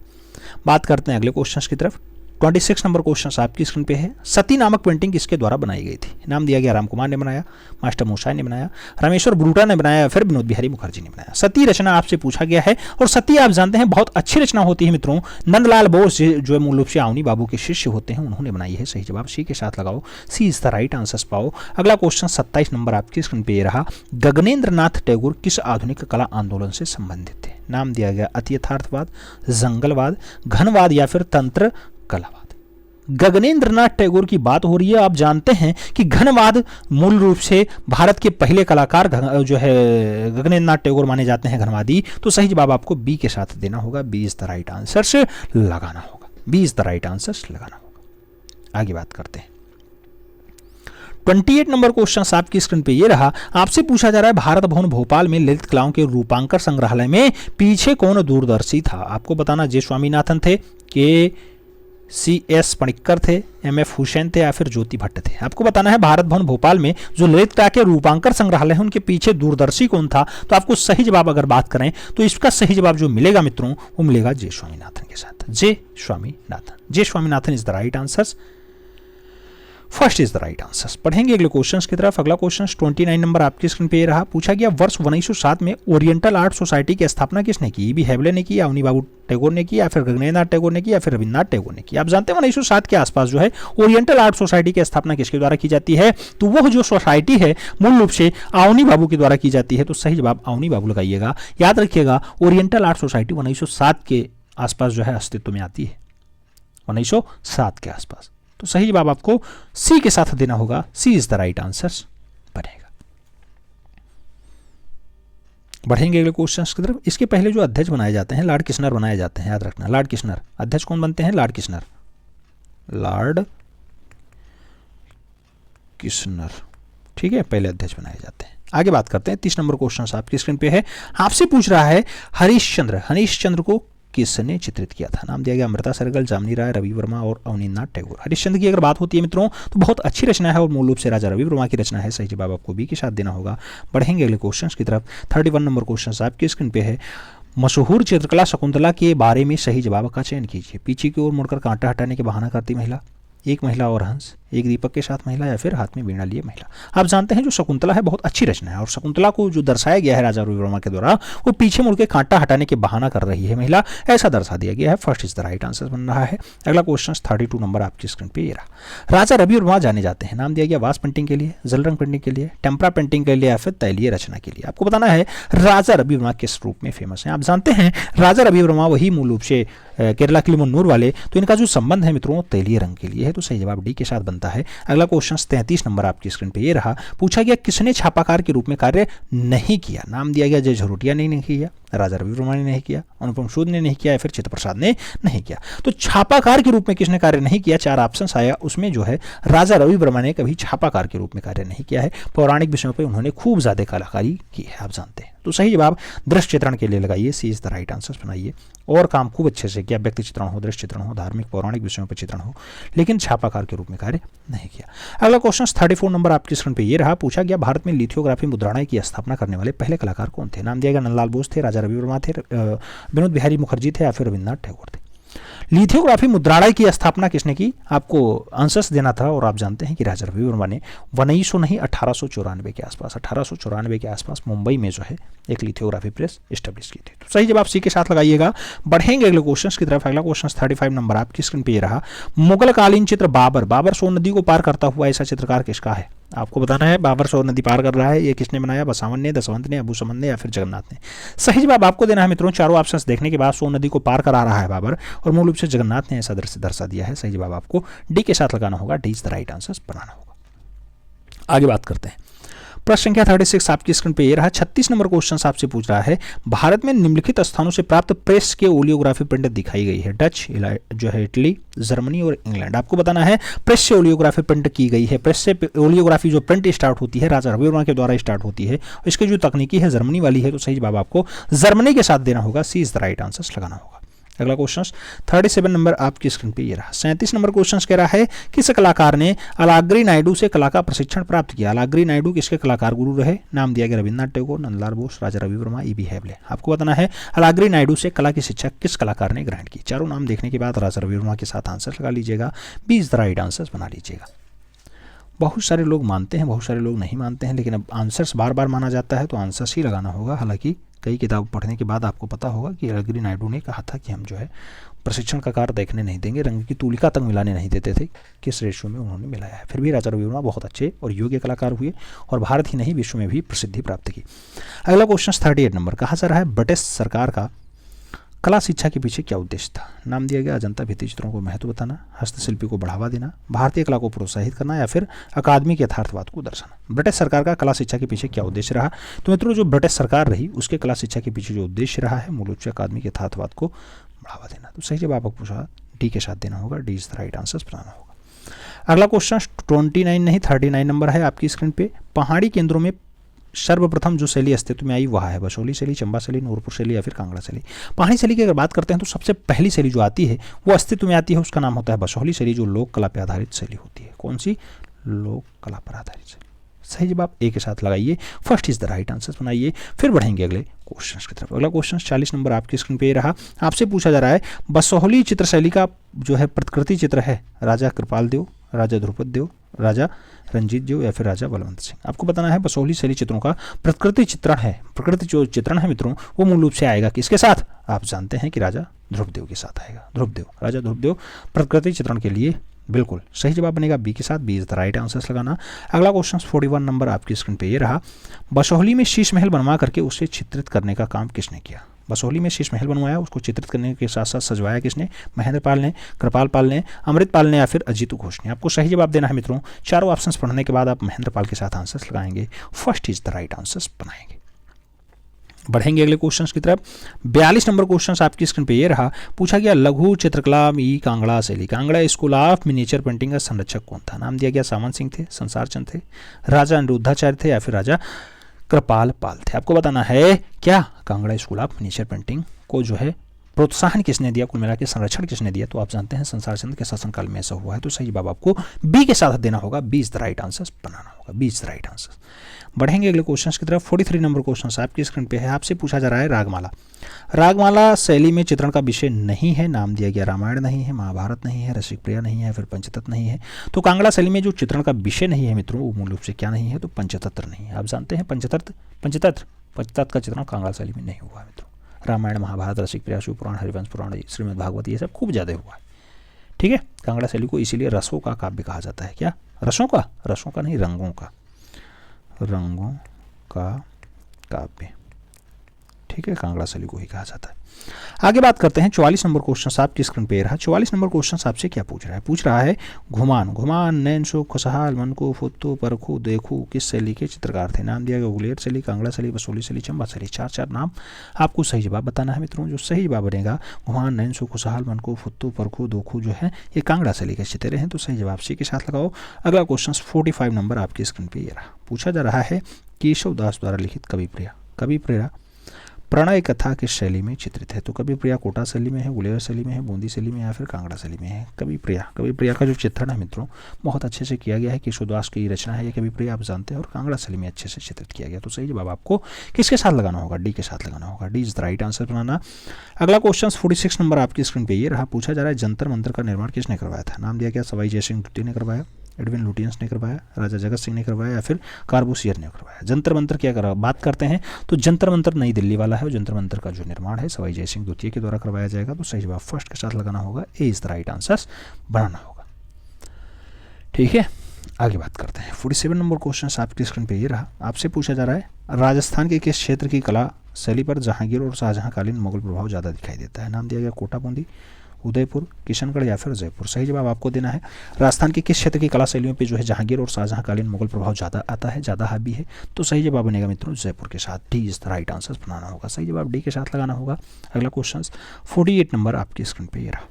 बात करते हैं अगले क्वेश्चन की तरफ। 26 नंबर क्वेश्चन आपकी स्क्रीन पे है। सती नामक पेंटिंग किसके द्वारा बनाई गई थी? नाम दिया गया राम कुमार ने बनाया, मास्टर मोशाय ने बनाया, रामेश्वर ब्रूटा ने बनाया, फिर विनोद बिहारी मुखर्जी ने बनाया। सती रचना आपसे पूछा गया है और सती आप जानते हैं बहुत अच्छी रचना होती है मित्रों। नंदलाल बोस जो मूल रूप से अवनी बाबू के शिष्य होते हैं उन्होंने बनाई है। सही जवाब सी के साथ लगाओ। सी इज द राइट आंसर पाओ। अगला क्वेश्चन 27 नंबर आपकी स्क्रीन पे रहा। गगनेन्द्र नाथ टैगोर किस आधुनिक कला आंदोलन से संबंधित थे? नाम दिया गया अति यथार्थवाद, जंगलवाद, घनवाद, या फिर तंत्र कलावाद। गगनेन्द्र नाथ टैगोर की बात हो रही है। आप जानते हैं कि घनवाद मूल रूप से भारत के पहले कलाकार जो है गगनेन्द्र नाथ टैगोर माने जाते हैं घनवादी। तो सही जवाब आपको बी के साथ देना होगा। B is the right answer से लगाना होगा। B is the right answer लगाना होगा। आगे बात करते हैं। 28 नंबर क्वेश्चन आपकी स्क्रीन पे ये रहा। आपसे पूछा जा रहा है भारत भवन भोपाल में ललित कलाओं के रूपांकर संग्रहालय में पीछे कौन दूरदर्शी था? आपको बताना जे स्वामीनाथन थे, के सी एस पणिक्कर थे, एम एफ हुसैन थे, या फिर ज्योति भट्ट थे। आपको बताना है भारत भवन भोपाल में जो ललित कला के रूपांकर संग्रहालय है उनके पीछे दूरदर्शी कौन था? तो आपको सही जवाब अगर बात करें तो इसका सही जवाब जो मिलेगा मित्रों वो मिलेगा जे स्वामीनाथन के साथ। J Swaminathan is the right answer. First is the right answer. पढ़ेंगे अगले क्वेश्चन की तरफ। अगला क्वेश्चन 29 नंबर आपकी स्क्रीन पे रहा। पूछा गया वर्ष 1907 में ओरिएंटल आर्ट सोसाइटी की स्थापना किसने की? बी हैवले ने की, अवनी बाबू टैगोर ने की, या फिर गगनेन्द्र नाथ टैगोर ने की, या फिर रविन्द्रनाथ टैगोर ने की। आप जानते हैं 1907 के आसपास जो है ओरिएंटल आर्ट सोसाइटी की स्थापना किसके द्वारा की जाती है? तो वह जो सोसाइटी है मूल रूप से अवनी बाबू के द्वारा की जाती है। तो सही जवाब अवनी बाबू लगाइएगा। याद रखिएगा ओरिएंटल आर्ट सोसाइटी 1907 के आसपास जो है अस्तित्व में आती है, 1907 के आसपास। तो सही जवाब आपको सी के साथ देना होगा। सी इज द राइट आंसर बनेगा। बढ़ेंगे अगले क्वेश्चन की तरफ। इसके पहले जो अध्यक्ष बनाए जाते हैं लॉर्ड किशनर बनाए जाते हैं। याद रखना लॉर्ड किशनर। अध्यक्ष कौन बनते हैं? लॉर्ड किशनर। ठीक है, पहले अध्यक्ष बनाए जाते हैं। आगे बात करते हैं। 30 नंबर क्वेश्चन आपकी स्क्रीन पे है। आपसे पूछ रहा है हरिश्चंद्र को किसने चित्रित किया था? नाम दिया गया अमृता सहगल, जामिनी राय, रवि वर्मा और अवनीन्द्र नाथ टैगोर। हरिश्चंद्र की अगर बात होती है मित्रों तो बहुत अच्छी रचना है और मूल रूप से राजा रवि वर्मा की रचना है। सही जवाब आपको बी के साथ देना होगा। बढ़ेंगे अगले क्वेश्चन की तरफ। 31 नंबर क्वेश्चन आपकी स्क्रीन पे है। मशहूर चित्रकला शकुंतला के बारे में सही जवाब का चयन कीजिए। पीछे की ओर मुड़कर कांटा हटाने के बहाना करती महिला, एक महिला और हंस, एक दीपक के साथ महिला या फिर हाथ में वीणा लिए महिला। आप जानते हैं जो शकुंतला है बहुत अच्छी रचना है और शकुंतला को जो दर्शाया गया है राजा रविवर्मा के द्वारा वो पीछे मुड़ के कांटा हटाने के बहाना कर रही है महिला, ऐसा दर्शा दिया गया है। First is the right answer बन रहा है। अगला क्वेश्चन 32 नंबर आपकी स्क्रीन पे ये रहा। राजा रविवर्मा जाने जाते हैं, नाम दिया गया वास पेंटिंग के लिए, जल रंग पेंटिंग के लिए, टेम्परा पेंटिंग के लिए या फिर तैलीय रचना के लिए। आपको बताना है राजा रविवर्मा किस रूप में फेमस है। आप जानते हैं राजा रविवर्मा वही मूल रूप से केरला किलिमन्नूर वाले, तो इनका जो संबंध है मित्रों तैलीय रंग के लिए है, तो सही जवाब डी के साथ बनता है। अगला क्वेश्चन 33 नंबर आपकी स्क्रीन पे ये रहा। पूछा गया किसने छापाकार के रूप में कार्य नहीं किया। नाम दिया गया जय झरोटिया ने नहीं किया, राजा रविवर्मा ने नहीं किया, अनुपम सूद ने नहीं किया या फिर चित्रप्रसाद ने नहीं किया। तो छापाकार के रूप में किसने कार्य नहीं किया, 4 ऑप्शन आया, उसमें जो है राजा रविवर्मा ने कभी छापाकार के रूप में कार्य नहीं किया है। पौराणिक विषयों पर उन्होंने खूब ज्यादा कलाकारी की है, आप जानते हैं। तो सही जवाब दृश्य चित्रण के लिए लगाइए, सी इज द राइट आंसर बनाइए। और काम खूब अच्छे से किया, व्यक्ति चित्रण हो, दृश्य चित्रण हो, धार्मिक पौराणिक विषयों पर चित्रण हो, लेकिन छापाकार के रूप में कार्य नहीं किया। अगला क्वेश्चन 34 नंबर आपकी स्क्रीन पे ये रहा। पूछा गया भारत में लिथोग्राफी मुद्राणय की स्थापना करने वाले पहले कलाकार कौन थे। नाम दिया गया नंदलाल बोस थे, राजा रविवर्मा थे, विनोद बिहारी मुखर्जी थे या फिर रविन्द्रनाथ टैगोर थे। लिथोग्राफी मुद्राणय की स्थापना किसने की, आपको आंसर्स देना था और आप जानते हैं कि राजा रविवर्मा ने 1900 नहीं 1894 के आसपास, 1894 के आसपास मुंबई में जो है एक लिथोग्राफी प्रेस एस्टेब्लिश की थी। तो सही जवाब सी के साथ लगाइएगा। बढ़ेंगे अगले क्वेश्चन की तरफ। अगला क्वेश्चन 35 नंबर आपकी स्क्रीन पे ये रहा। मुगल कालीन चित्र बाबर, बाबर सोन नदी को पार करता हुआ ऐसा चित्रकार किसका है। आपको बताना है बाबर सोन नदी पार कर रहा है, ये किसने बनाया, बसावन ने, दशवंत ने, अबू समद ने या फिर जगन्नाथ ने। सही जवाब आपको देना है मित्रों। चारों ऑप्शंस देखने के बाद सोन नदी को पार करा रहा है बाबर और मूल रूप से जगन्नाथ ने ऐसा दृश्य दर्शा दिया है। सही जवाब आपको डी के साथ लगाना होगा, D is the right answer बनाना होगा। आगे बात करते हैं। प्रश्न संख्या 36 आपकी स्क्रीन पे ये रहा। 36 नंबर क्वेश्चन आपसे पूछ रहा है भारत में निम्नलिखित स्थानों से प्राप्त प्रेस के ओलियोग्राफी प्रिंट दिखाई गई है। डच, जो है इटली, जर्मनी और इंग्लैंड। आपको बताना है प्रेस से ओलियोग्राफी प्रिंट की गई है। प्रेस से ओलियोग्राफी जो प्रिंट स्टार्ट होती है राजा रविवर्मा के द्वारा स्टार्ट होती है, इसकी जो तकनीकी है जर्मनी वाली है। तो सही जवाब आपको जर्मनी के साथ देना होगा, सी इज द राइट आंसर लगाना होगा। अगला क्वेश्चन 37 नंबर आपकी स्क्रीन पे ये रहा। 37 नंबर क्वेश्चन कह रहा है किस कलाकार ने अलाग्री नायडू से कला का प्रशिक्षण प्राप्त किया। अलाग्री नायडू किसके कलाकार गुरु रहे। नाम दिया गया रविन्द्रनाथ टैगोर, नंदलाल बोस, राजा रविवर्मा, ई बी हैवले। आपको बताना है अलाग्री नायडू से कला की शिक्षा किस कलाकार ने ग्रहण की। चारों नाम देखने के बाद राजा रविवर्मा के साथ आंसर लगा लीजिएगा, B is the right answer बना लीजिएगा। बहुत सारे लोग मानते हैं, बहुत सारे लोग नहीं मानते हैं, लेकिन अब आंसर्स बार बार माना जाता है तो आंसर्स ही लगाना होगा। हालांकि कई किताब पढ़ने के बाद आपको पता होगा कि अलाग्री नायडू ने कहा था कि हम जो है प्रशिक्षण का कार्य देखने नहीं देंगे, रंग की तुलिका तक मिलाने नहीं देते थे, किस रेशियो में उन्होंने मिलाया है। फिर भी राजा रविवर्मा बहुत अच्छे और योग्य कलाकार हुए और भारत ही नहीं विश्व में भी प्रसिद्धि प्राप्त की। अगला क्वेश्चन 38 नंबर कहा जा रहा है ब्रिटिश सरकार का कला शिक्षा के पीछे क्या उद्देश्य था। नाम दिया गया अजंता भित्ति चित्रों को महत्व बताना, हस्तशिल्पी को बढ़ावा देना, भारतीय कला को प्रोत्साहित करना या फिर अकादमिक यथार्थवाद को दर्शाना। ब्रिटिश सरकार का कला शिक्षा के पीछे क्या उद्देश्य रहा। तो मित्रों जो ब्रिटिश सरकार रही उसके कला शिक्षा के पीछे जो उद्देश्य रहा है मूल रूप से अकादमिक यथार्थवाद को बढ़ावा देना। तो सही जवाब आपको पूछा डी के साथ देना होगा, D is the right answer बनाना होगा। अगला क्वेश्चन 29 नहीं 39 नंबर है आपकी स्क्रीन पे। पहाड़ी केंद्रों में सर्वप्रथम जो शैली अस्तित्व में आई वह है बसोहली शैली, चंबा शैली, नूरपुर शैली या फिर कांगड़ा शैली। पहाड़ी शैली की अगर बात करते हैं तो सबसे पहली शैली जो आती है वो अस्तित्व में आती है, उसका नाम होता है बसोहली शैली, जो लोक कला पर आधारित शैली होती है। कौन सी, लोक कला पर आधारित शैली। सही जवाब ए के साथ लगाइए, first is the right answer बनाइए। फिर बढ़ेंगे अगले क्वेश्चन की तरफ। अगला क्वेश्चन 40 नंबर आपकी स्क्रीन पे रहा। आपसे पूछा जा रहा है बसोहली चित्र शैली का जो है प्रतिकृति चित्र है राजा कृपाल देव, राजा ध्रुपद देव, राजा रंजीत देव या फिर राजा बलवंत सिंह। आपको बताना है बसोहली शैली चित्रों का प्रकृति चित्रण है, प्रकृति जो चित्रण है मित्रों वो मूल रूप से आएगा किसके साथ। आप जानते हैं कि राजा ध्रुवदेव के साथ आएगा, ध्रुवदेव, राजा ध्रुवदेव प्रकृति चित्रण के लिए बिल्कुल सही जवाब बनेगा बी के साथ, B is the right answer लगाना। अगला क्वेश्चन 41 नंबर आपकी स्क्रीन पे ये रहा। बसोहली में शीश महल बनवा करके उसे चित्रित करने का काम किसने किया। बसोहली में शीश महल बनवाया, उसको चित्रित करने के साथ साथ सजवाया किसने। महेंद्र पाल ने, कृपाल पाल ने, अमृत पाल ने या फिर अजीत घोष ने। आपको सही जवाब देना है मित्रों। चारों ऑप्शंस पढ़ने के बाद आप महेंद्र पाल के साथ आंसर्स लगाएंगे, first is the right answers बनाएंगे। बढ़ेंगे अगले क्वेश्चंस की तरफ। 42 नंबर क्वेश्चन आपकी स्क्रीन पे ये रहा। पूछा गया लघु चित्रकला में कांगड़ा शैली, Kangra school of miniature painting का संरक्षक कौन था। नाम दिया गया सामंत सिंह थे, संसार चंद थे, राजा अनिरुद्धाचार्य थे या फिर राजा कृपाल पाल थे। आपको बताना है क्या Kangra school of miniature painting को जो है प्रोत्साहन किसने दिया, कुल मिला के संरक्षण किसने दिया, तो आप जानते हैं संसार चंद्र के शासनकाल में ऐसा हुआ है। तो सही जवाब आपको बी के साथ देना होगा, B is the right answer बनाना होगा, B is the right answer. बढ़ेंगे अगले क्वेश्चन की तरफ। 43 नंबर क्वेश्चन आपकी स्क्रीन पे है। आपसे पूछा जा रहा है रागमाला। रागमाला शैली में चित्रण का विषय नहीं है, नाम दिया गया रामायण नहीं है, महाभारत नहीं है, रसिक प्रिया नहीं है, फिर पंचतत्व नहीं है। तो कांगड़ा शैली में जो चित्रण का विषय नहीं है मित्रों, वो मूल रूप से क्या नहीं है, तो पंचतंत्र नहीं है। आप जानते हैं पंचतत्व का चित्रण कांगड़ा शैली में नहीं हुआ है मित्रों। रामायण, महाभारत, रसिक प्रिया, शिव पुराण, हरिवंश पुराण, श्रीमद् भागवत, ये सब खूब ज़्यादा हुआ है। ठीक है, कांगड़ा शैली को इसीलिए रसों का काव्य कहा जाता है। क्या रसों का नहीं, रंगों का काव्य। ठीक है, कांगड़ा शैली को ही कहा जाता है। आगे बात करते हैं 44 नंबर क्वेश्चन आपकी स्क्रीन पे रहा। 44 नंबर क्वेश्चन आपसे क्या पूछ रहा है घुमान नैन सो खुशहाल मन को फुत्तो परखो देखो किस शैली के चित्रकार थे। नाम दिया गया गुलेर शैली, कांगड़ा शैली, बसोली शैली, चंबा शैली। चार नाम आपको सही जवाब बताना है मित्रों। जो सही जवाब बनेगा घुमान नैन सो खुशहाल मन को फुत्तो परखो देखो जो है ये कांगड़ा शैली के चित्र हैं। तो सही जवाब सी के साथ लगाओ। अगला क्वेश्चन 45 नंबर आपकी स्क्रीन पे ये रहा। पूछा जा रहा है केशव दास द्वारा लिखित कवि प्रिया प्रणय कथा किस शैली में चित्रित है। तो कवि प्रिया कोटा शैली में है, गुलेर शैली में है, बूंदी शैली में, या फिर कांगड़ा शैली में है। कवि प्रिया का जो चित्रण है मित्रों बहुत अच्छे से किया गया है। केशवदास की रचना है ये कवि प्रिया, आप जानते हैं, और कांगड़ा शैली में अच्छे से चित्रित किया गया। तो सही जवाब आपको किसके साथ लगाना होगा, डी के साथ लगाना होगा। D is the right answer बनाना। अगला क्वेश्चन 46 नंबर आपकी स्क्रीन पे ये रहा। पूछा जा रहा है जंतर मंतर का निर्माण किसने करवाया था। नाम दिया गया सवाई जयसिंह द्वितीय ने करवाया, एडविन लुटियंस ने करवाया, राजा जगत सिंह ने करवाया, या फिर कार्बूसियर ने करवाया। जंतर मंतर क्या करा बात करते हैं तो जंतर मंतर नई दिल्ली वाला है, और जंतर मंतर का जो निर्माण है सवाई जयसिंह द्वितीय के द्वारा करवाया जाएगा। तो सही जवाब फर्स्ट के साथ लगाना होगा, ए इज द राइट आंसर बनाना होगा। ठीक है, आगे बात करते हैं। 47 नंबर क्वेश्चन आपकी स्क्रीन पे ये रहा। आपसे पूछा जा रहा है राजस्थान के किस क्षेत्र की कला शैली पर जहांगीर और शाहजहांकालीन मुगल प्रभाव ज़्यादा दिखाई देता है। नाम दिया गया कोटा, बूंदी, उदयपुर, किशनगढ़, या फिर जयपुर। सही जवाब आपको देना है राजस्थान के किस क्षेत्र की कला शैलियों पे जो है जहांगीर और शाहजहांकालीन मुगल प्रभाव ज़्यादा आता है, ज़्यादा हावी है। तो सही जवाब बनेगा मित्रों जयपुर के साथ। D is the right answer बनाना होगा, सही जवाब डी के साथ लगाना होगा। अगला क्वेश्चन 48 नंबर आपकी स्क्रीन पे ये रहा।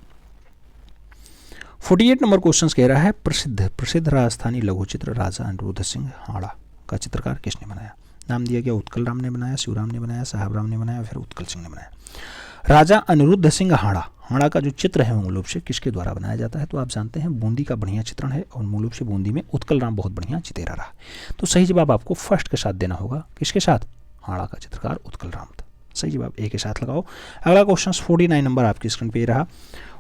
48 नंबर क्वेश्चन कह रहा है प्रसिद्ध राजस्थानी लघु चित्र राजा अनिरुद्ध सिंह हाड़ा का चित्रकार किसने बनाया। नाम दिया गया उत्कल राम ने बनाया, शिवराम ने बनाया, साहब राम ने बनाया, फिर उत्कल सिंह ने बनाया। राजा अनिरुद्ध सिंह हाड़ा का जो चित्र है मूल रूप से किसके द्वारा बनाया जाता है। तो आप जानते हैं बूंदी का बढ़िया चित्रण है, और मूल रूप से बूंदी में उत्कल राम बहुत बढ़िया चितेरा रहा। तो सही जवाब आपको फर्स्ट के साथ देना होगा, किसके साथ, हाड़ा का चित्रकार उत्कल राम था। सही जवाब ए के साथ लगाओ। अगला क्वेश्चन 49 नंबर आपकी स्क्रीन पे रहा।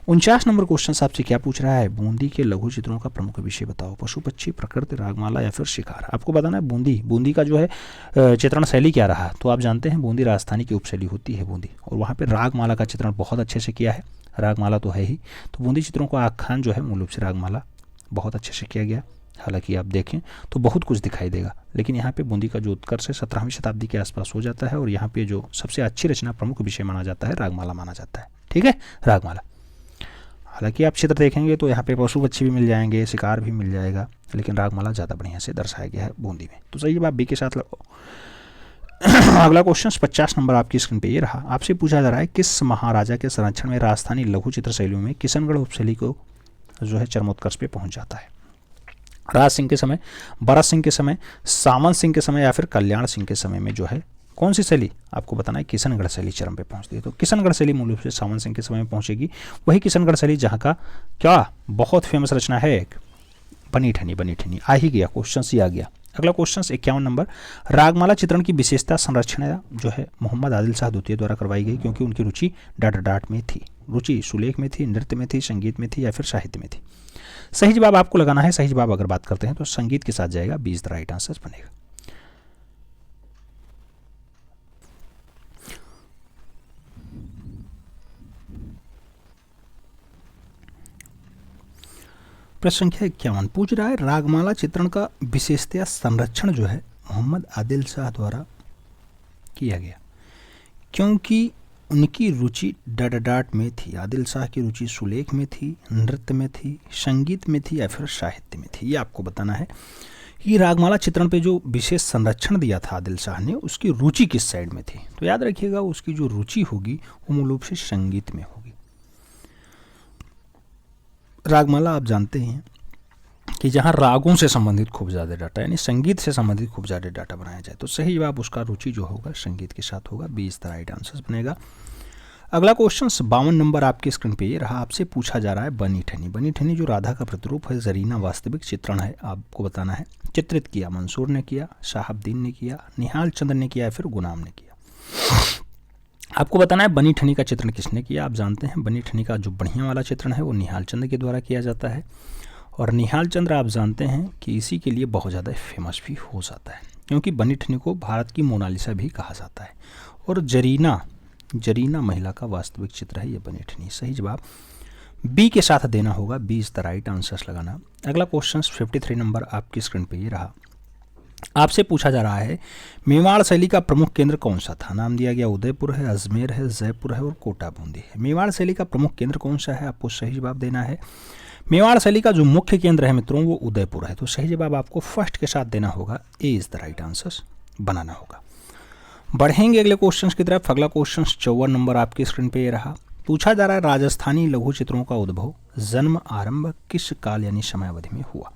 49 नंबर क्वेश्चन आपसे क्या पूछ रहा है बूंदी के लघु चित्रों का प्रमुख विषय बताओ। पशु पक्षी, प्रकृति, रागमाला, या फिर शिकार। आपको बताना है बूंदी का जो है चित्रण शैली क्या रहा। तो आप जानते हैं बूंदी राजस्थानी की उपशैली होती है बूंदी, और वहाँ पे रागमाला का चित्रण बहुत अच्छे से किया है। रागमाला तो है ही, तो बूंदी चित्रों का आख्यान जो है मूल रूप से रागमाला बहुत अच्छे से किया गया। हालांकि आप देखें तो बहुत कुछ दिखाई देगा, लेकिन यहाँ पे बूंदी का जो उत्कर्ष है 17वीं शताब्दी के आसपास हो जाता है, और यहाँ पे जो सबसे अच्छी रचना प्रमुख विषय माना जाता है रागमाला माना जाता है। ठीक है, रागमाला। हालांकि आप चित्र देखेंगे तो यहाँ पे पशु पक्षी भी मिल जाएंगे, शिकार भी मिल जाएगा, लेकिन रागमाला ज़्यादा बढ़िया से दर्शाया गया है बूंदी में। तो सही जवाब बी के साथ लगाओ। अगला क्वेश्चन 50 नंबर आपकी स्क्रीन पे ये रहा। आपसे पूछा जा रहा है किस महाराजा के संरक्षण में राजस्थानी लघु चित्र शैलियों में किशनगढ़ उपशैली को जो है चरमोत्कर्ष पे पहुंच जाता है। राज सिंह के समय, भरत सिंह के समय, सामंत सिंह के समय, या फिर कल्याण सिंह के समय में जो है कौन सी शैली आपको बताना है किशनगढ़ शैली चरम पे पहुंचती है। तो किशनगढ़ शैली मूल रूप से सामंत सिंह के समय में पहुंचेगी। वही किशनगढ़ शैली जहाँ का क्या बहुत फेमस रचना है एक बनी ठनी आ ही गया, क्वेश्चन ही आ गया। अगला क्वेश्चन 51 नंबर। रागमाला चित्रण की विशेषता संरक्षण जो है मोहम्मद आदिल शाह द्वितीय द्वारा करवाई गई, क्योंकि उनकी रुचि डाट में थी। रुचि सुलेख में थी, नृत्य में थी, संगीत में थी, या फिर साहित्य में थी। सही जवाब आपको लगाना है। सही जवाब अगर बात करते हैं तो संगीत के साथ जाएगा, B is the right answer बनेगा। प्रश्न संख्या 51 पूछ रहा है रागमाला चित्रण का विशेषतया संरक्षण जो है मोहम्मद आदिल शाह द्वारा किया गया, क्योंकि उनकी रुचि डाट में थी। आदिल शाह की रुचि सुलेख में थी, नृत्य में थी, संगीत में थी, या फिर साहित्य में थी। ये आपको बताना है कि रागमाला चित्रण पे जो विशेष संरक्षण दिया था आदिल शाह ने, उसकी रुचि किस साइड में थी। तो याद रखिएगा उसकी जो रुचि होगी वो मूल रूप से संगीत में होगी। रागमाला आप जानते हैं कि जहाँ रागों से संबंधित खूब ज़्यादा डाटा, यानी संगीत से संबंधित खूब ज़्यादा डाटा बनाया जाए, तो सही जवाब उसका रुचि जो होगा संगीत के साथ होगा, B is the right answer बनेगा। अगला क्वेश्चन 52 नंबर आपकी स्क्रीन पे ये रहा। आपसे पूछा जा रहा है बनी ठनी। बनी ठनी जो राधा का प्रतिरूप है, जरीना वास्तविक चित्रण है, आपको बताना है चित्रित किया मंसूर ने किया, शहाबुद्दीन ने किया, निहाल चंद्र ने किया या फिर गुलाम ने किया। आपको बताना है बनी ठनी का चित्रण किसने किया। आप जानते हैं बनी ठनी का जो बढ़िया वाला चित्रण है वो निहाल चंद्र के द्वारा किया जाता है, और निहाल चंद्र आप जानते हैं कि इसी के लिए बहुत ज़्यादा फेमस भी हो जाता है, क्योंकि बनी ठनी को भारत की मोनालिसा भी कहा जाता है। और जरीना महिला का वास्तविक चित्र है ये बनी ठनी। सही जवाब बी के साथ देना होगा, B is the right answers लगाना। अगला क्वेश्चन 53 नंबर आपकी स्क्रीन पे ये रहा। आपसे पूछा जा रहा है मेवाड़ शैली का प्रमुख केंद्र कौन सा था। नाम दिया गया उदयपुर है, अजमेर है, जयपुर है और कोटा बूंदी है। मेवाड़ शैली का प्रमुख केंद्र कौन सा है, आपको सही जवाब देना है। मेवाड़ शैली का जो मुख्य केंद्र है मित्रों वो उदयपुर है, तो सही जवाब आपको फर्स्ट के साथ देना होगा, ए इज द राइट आंसर्स बनाना होगा। बढ़ेंगे अगले क्वेश्चन की तरफ। अगला क्वेश्चन 54 नंबर आपकी स्क्रीन पे ये रहा। पूछा जा रहा है राजस्थानी लघु चित्रों का उद्भव जन्म आरंभ किस काल यानी समयावधि में हुआ।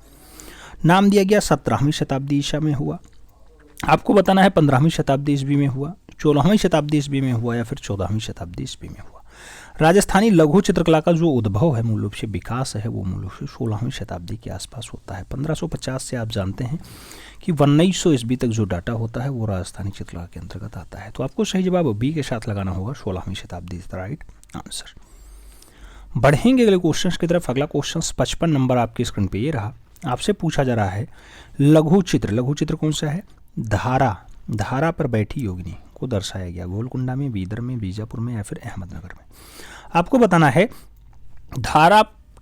नाम दिया गया 17वीं शताब्दी ईसा में हुआ। आपको बताना है 15वीं शताब्दी ईस्वी में हुआ, 16वीं शताब्दी ईस्वी में हुआ या फिर 14वीं शताब्दी ईस्वी में हुआ। राजस्थानी लघु चित्रकला का जो उद्भव है, मूल रूप से विकास है, वो मूल रूप से 16वीं शताब्दी के आसपास होता है। 1550 से आप जानते हैं कि 1900 ईस्वी तक जो डाटा होता है वो राजस्थानी चित्रकला के अंतर्गत आता है, तो आपको सही जवाब बी के साथ लगाना होगा, 16वीं शताब्दी इज द राइट आंसर। बढ़ेंगे अगले क्वेश्चन की तरफ। अगला क्वेश्चन 55 नंबर आपकी स्क्रीन पे ये रहा। आपसे पूछा जा रहा है लघु चित्र कौन सा है। धारा पर बैठी योगिनी को दर्शाया गया गोलकुंडा में, बीदर में, बीजापुर में या फिर अहमदनगर में। आपको बताना है धारा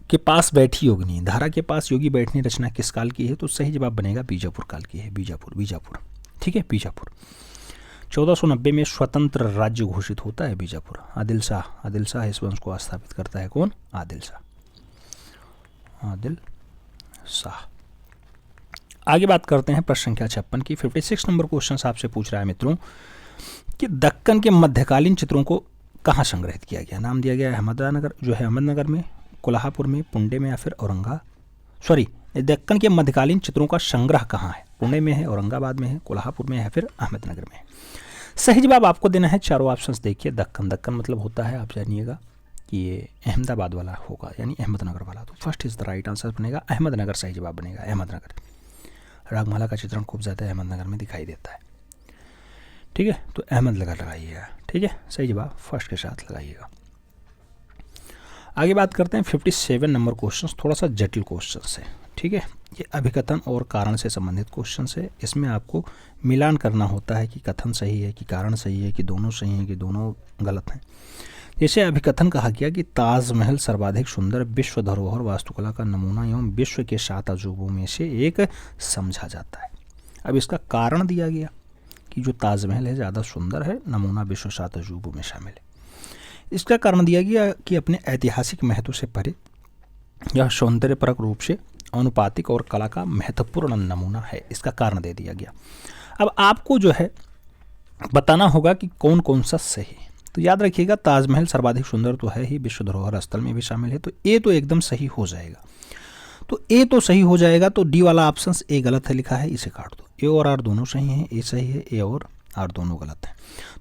के पास बैठी योगिनी, धारा के पास योगी बैठनी रचना किस काल की है, तो सही जवाब बनेगा बीजापुर काल की है। बीजापुर ठीक है, बीजापुर 1490 में स्वतंत्र राज्य घोषित होता है बीजापुर। आदिल शाह इस वंश को स्थापित करता है। कौन? आदिल शाह। आगे बात करते हैं प्रश्न संख्या 56 की। 56 नंबर क्वेश्चन आपसे पूछ रहा है मित्रों कि दक्कन के मध्यकालीन चित्रों को कहाँ संग्रहित किया गया। नाम दिया गया है अहमदनगर में, कोल्हापुर में, पुणे में या फिर दक्कन के मध्यकालीन चित्रों का संग्रह कहाँ है। पुणे में है, औरंगाबाद में है, कोल्हापुर में है या फिर अहमदनगर में है। सही जवाब आपको देना है चारों ऑप्शंस देखिए। दक्कन मतलब होता है, आप जानिएगा कि ये अहमदाबाद वाला होगा यानी अहमदनगर वाला, तो first is the right answer बनेगा अहमदनगर। सही जवाब बनेगा अहमदनगर। रागमाला का चित्रण खूब ज़्यादा अहमदनगर में दिखाई देता है। ठीक है, तो अहमदनगर लगाइएगा। ठीक है, सही जवाब फर्स्ट के साथ लगाइएगा। आगे बात करते हैं 57 नंबर क्वेश्चन, थोड़ा सा जटिल क्वेश्चन है। ठीक है, ये अभिकथन और कारण से संबंधित क्वेश्चन है। इसमें आपको मिलान करना होता है कि कथन सही है कि कारण सही है कि दोनों सही है कि दोनों गलत हैं। जैसे अभिकथन कहा गया कि ताजमहल सर्वाधिक सुंदर विश्व धरोहर वास्तुकला का नमूना एवं विश्व के 7 अजूबों में से एक समझा जाता है। अब इसका कारण दिया गया कि जो ताजमहल है ज़्यादा सुंदर है, नमूना विश्व 7 अजूबों में शामिल है। इसका कारण दिया गया कि अपने ऐतिहासिक महत्व से परे यह सौंदर्यपरक रूप से अनुपातिक और कला का महत्वपूर्ण नमूना है। इसका कारण दे दिया गया। अब आपको जो है बताना होगा कि कौन कौन सा सही है। तो याद रखिएगा ताजमहल सर्वाधिक सुंदर तो है ही, विश्व धरोहर स्थल में भी शामिल है, तो ए तो एकदम सही हो जाएगा। तो ए तो सही हो जाएगा, तो डी वाला ऑप्शन ए गलत है लिखा है, इसे काट दो। ए और आर दोनों सही हैं, ए सही है, ए और आर दोनों गलत है,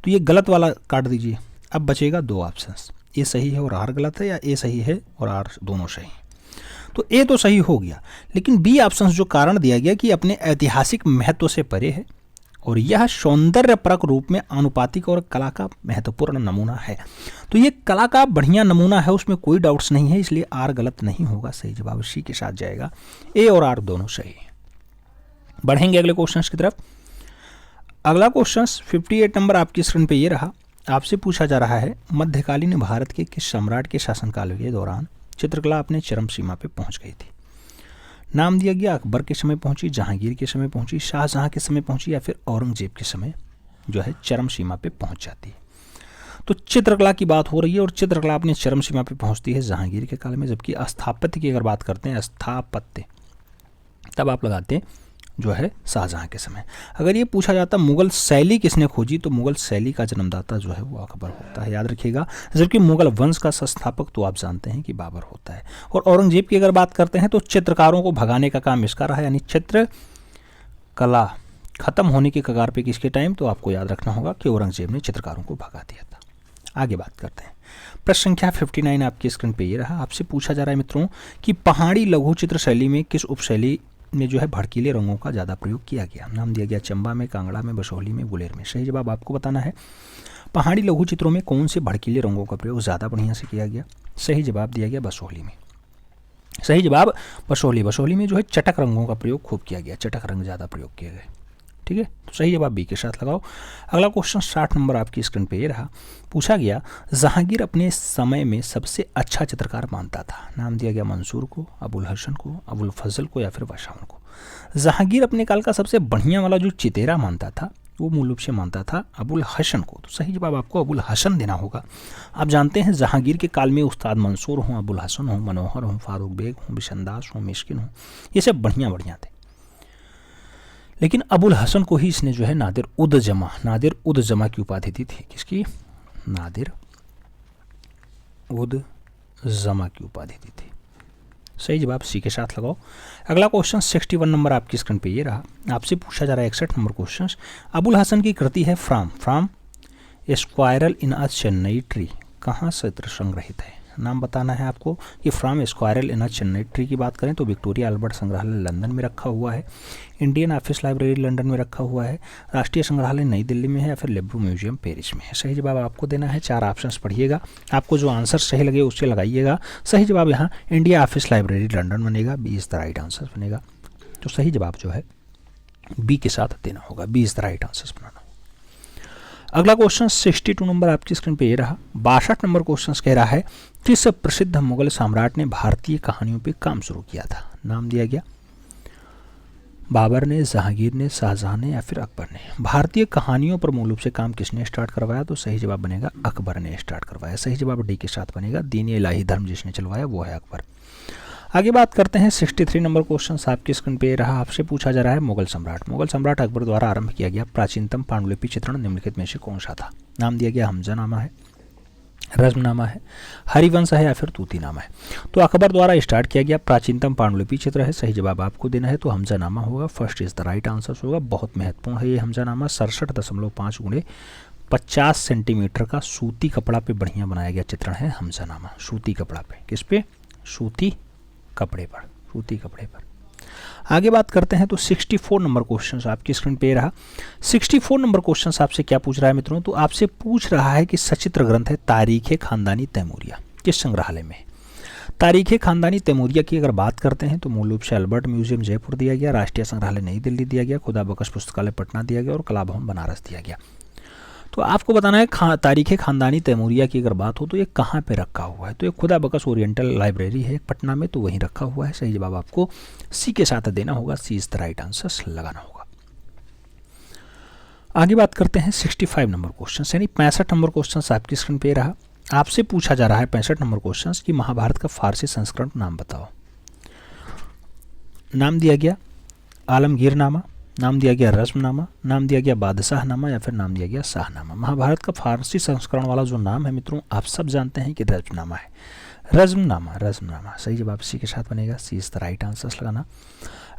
तो ये गलत वाला काट दीजिए। अब बचेगा 2 ऑप्शन, ए सही है और आर गलत है या ए सही है और आर दोनों सही है। तो ए तो सही हो गया, लेकिन बी ऑप्शन जो कारण दिया गया कि अपने ऐतिहासिक महत्व से परे है और यह सौंदर्यपरक रूप में आनुपातिक और कला का महत्वपूर्ण नमूना है, तो ये कला का बढ़िया नमूना है, उसमें कोई डाउट्स नहीं है, इसलिए आर गलत नहीं होगा। सही जवाब सी के साथ जाएगा, ए और आर दोनों सही है। बढ़ेंगे अगले क्वेश्चन की तरफ। अगला क्वेश्चन 58 नंबर आपकी स्क्रीन पे ये रहा। आपसे पूछा जा रहा है मध्यकालीन भारत के किस सम्राट के शासनकाल के दौरान चित्रकला अपने चरम सीमा पे पहुंच गई थी। नाम दिया गया अकबर के समय पहुंची, जहांगीर के समय पहुंची, शाहजहां के समय पहुंची या फिर औरंगजेब के समय जो है चरम सीमा पे पहुंच जाती है। तो चित्रकला की बात हो रही है और चित्रकला अपने चरम सीमा पे पहुंचती है जहांगीर के काल में, जबकि स्थापत्य की अगर बात करते हैं स्थापत्य तब आप लगाते हैं जो है शाहजहां के समय। अगर ये पूछा जाता मुगल शैली किसने खोजी, तो मुगल शैली का जन्मदाता जो है वो अकबर होता है, याद रखिएगा। जबकि मुगल वंश का संस्थापक तो आप जानते हैं कि बाबर होता है। और औरंगजेब की अगर बात करते हैं तो चित्रकारों को भगाने का काम इसका रहा, यानी चित्रकला खत्म होने की कगार पे किसके टाइम, तो आपको याद रखना होगा कि औरंगजेब ने चित्रकारों को भगा दिया था। आगे बात करते हैं प्रश्न संख्या 59 आपकी स्क्रीन पे ये रहा। आपसे पूछा जा रहा है मित्रों कि पहाड़ी लघु चित्र शैली में किस उपशैली में जो है भड़कीले रंगों का ज़्यादा प्रयोग किया गया। नाम दिया गया चंबा में, कांगड़ा में, बसोहली में, गुलेर में। सही जवाब आपको बताना है। पहाड़ी लघु चित्रों में कौन से भड़कीले रंगों का प्रयोग ज़्यादा बढ़िया से किया गया। सही जवाब दिया गया बसोहली में। सही जवाब बसोहली। बसोहली में जो है चटक रंगों का प्रयोग खूब किया गया, चटक रंग ज़्यादा प्रयोग किए गए। ठीक है, तो सही जवाब बी के साथ लगाओ। अगला क्वेश्चन 60 नंबर आपकी स्क्रीन पे ये रहा। पूछा गया जहांगीर अपने समय में सबसे अच्छा चित्रकार मानता था। नाम दिया गया मंसूर को, अबुल हसन को, अबुल फजल को या फिर वाशाउन को। जहांगीर अपने काल का सबसे बढ़िया वाला जो चितेरा मानता था वो मूल रूप से मानता था अबुल हसन को। तो सही जवाब आपको अबुल हसन देना होगा। आप जानते हैं जहांगीर के काल में उस्ताद मंसूर हों, अबुल हसन हों, मनोहर हों, फारूक बेग हों, बिशंदास हों, मिस्किन हों, ये सब बढ़िया बढ़िया थे। लेकिन अबुल हसन को ही इसने जो है नादिर उद जमा की उपाधि दी थी। किसकी? नादिर उद जमा की उपाधि दी थी। सही जवाब सी के साथ लगाओ। अगला क्वेश्चन 61 नंबर आपकी स्क्रीन पे ये रहा। आपसे पूछा जा रहा है 61 नंबर क्वेश्चन। अबुल हसन की कृति है from A squirrel in a Chennai tree कहाँ से संग्रहित है। नाम बताना है आपको कि from squirrel in a Chennai tree की बात करें तो विक्टोरिया अल्बर्ट संग्रहालय लंदन में रखा हुआ है, इंडियन ऑफिस लाइब्रेरी लंदन में रखा हुआ है, राष्ट्रीय संग्रहालय नई दिल्ली में है या फिर लेब्रू म्यूजियम पेरिस में है। सही जवाब आपको देना है। 4 ऑप्शंस पढ़िएगा, आपको जो आंसर सही लगे उससे लगाइएगा। सही जवाब यहाँ इंडिया ऑफिस लाइब्रेरी लंदन बनेगा, B is the right answer बनेगा। तो सही जवाब जो है बी के साथ देना होगा, B is the right answer बनाना। अगला क्वेश्चन 62 नंबर आपकी स्क्रीन पे ये रहा। 62 नंबर क्वेश्चन कह रहा है किस प्रसिद्ध मुगल सम्राट ने भारतीय कहानियों पे काम शुरू किया था। नाम दिया गया बाबर ने, जहांगीर ने, शाहजहां ने या फिर अकबर ने। भारतीय कहानियों पर मूल रूप से काम किसने स्टार्ट करवाया। तो सही जवाब बनेगा अकबर ने स्टार्ट करवाया। सही जवाब डी के साथ बनेगा। दीनी इलाही धर्म जिसने चलवाया वो है अकबर। आगे बात करते हैं 63 नंबर क्वेश्चन आपकी स्क्रीन पे रहा। आपसे पूछा जा रहा है मुगल सम्राट अकबर द्वारा आरंभ किया गया प्राचीनतम पांडुलिपि चित्रण निम्नलिखित में से कौन सा था। नाम दिया गया हमजानामा है, रज़्मनामा है, हरिवंश है या फिर तूतीनामा है। तो अकबर द्वारा स्टार्ट किया गया प्राचीनतम पांडुलिपि चित्र है। सही जवाब आपको देना है। तो हमजानामा होगा, first is the right answer होगा। बहुत महत्वपूर्ण है ये हमजानामा। 67.5 गुणे 50 सेंटीमीटर का सूती कपड़ा पे बढ़िया बनाया गया चित्रण है हमजानामा। सूती कपड़ा पे, किस पे? सूती कपड़े पर। आगे बात करते हैं तो 64 नंबर क्वेश्चन आपकी स्क्रीन पे रहा। 64 नंबर क्वेश्चन आपसे क्या पूछ रहा है मित्रों। तो आपसे पूछ रहा है कि सचित्र ग्रंथ है तारीख खानदानी तैमूरिया किस संग्रहालय में। तारीख खानदानी तैमूरिया की अगर बात करते हैं तो मूल रूप से अल्बर्ट म्यूजियम जयपुर दिया गया, राष्ट्रीय संग्रहालय नई दिल्ली दिया गया, खुदा बख्श पुस्तकालय पटना दिया गया और कला भवन बनारस दिया गया। तो आपको बताना है तारीख खानदानी तैमूरिया की अगर बात हो तो ये कहाँ पे रखा हुआ है। तो ये खुदा बख्श ओरिएंटल लाइब्रेरी है पटना में, तो वहीं रखा हुआ है। सही जवाब आपको सी के साथ देना होगा, सी इज द राइट आंसर लगाना होगा। आगे बात करते हैं 65 नंबर क्वेश्चन यानी 65 नंबर क्वेश्चन आपकी स्क्रीन पे रहा। आपसे पूछा जा रहा है 65 नंबर क्वेश्चन कि महाभारत का फारसी संस्करण नाम बताओ। नाम दिया गया आलमगीरनामा, नाम दिया गया रज़्मनामा, नाम दिया गया बादशाहनामा या फिर नाम दिया गया शाहनामा। महाभारत का फारसी संस्करण वाला जो नाम है मित्रों आप सब जानते हैं कि रज़्मनामा है। रज़्मनामा सही जवाब सी के साथ बनेगा, सी इज द राइट आंसर लगाना।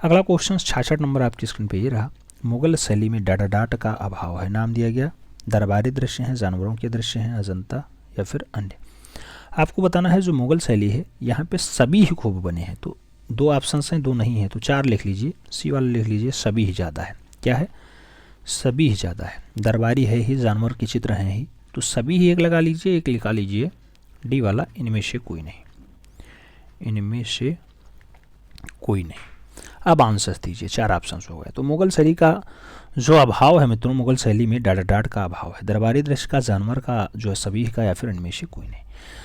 अगला क्वेश्चन 66 नंबर आपकी स्क्रीन पे ये रहा। मुगल शैली में डाट का अभाव है। नाम दिया गया दरबारी दृश्य हैं, जानवरों के दृश्य हैं, अजंता या फिर अन्य। आपको बताना है जो मुगल शैली है यहाँ पे सभी ही खूब बने हैं। तो 2 ऑप्शन हैं, 2 नहीं है तो 4 लिख लीजिए। सी वाला लिख लीजिए सभी ही ज़्यादा है। क्या है? सभी ही ज़्यादा है। दरबारी है ही, जानवर के चित्र हैं ही, तो सभी ही एक लगा लीजिए, एक लिखा लीजिए। डी वाला इनमें से कोई नहीं, इनमें से कोई नहीं। अब आंसर दीजिए, 4 ऑप्शन हो गए। तो मुगल शैली का जो अभाव है मित्रों, मुगल शैली में डाट का अभाव है, दरबारी दृश्य का, जानवर का जो है सभी का, या फिर इनमें से कोई नहीं।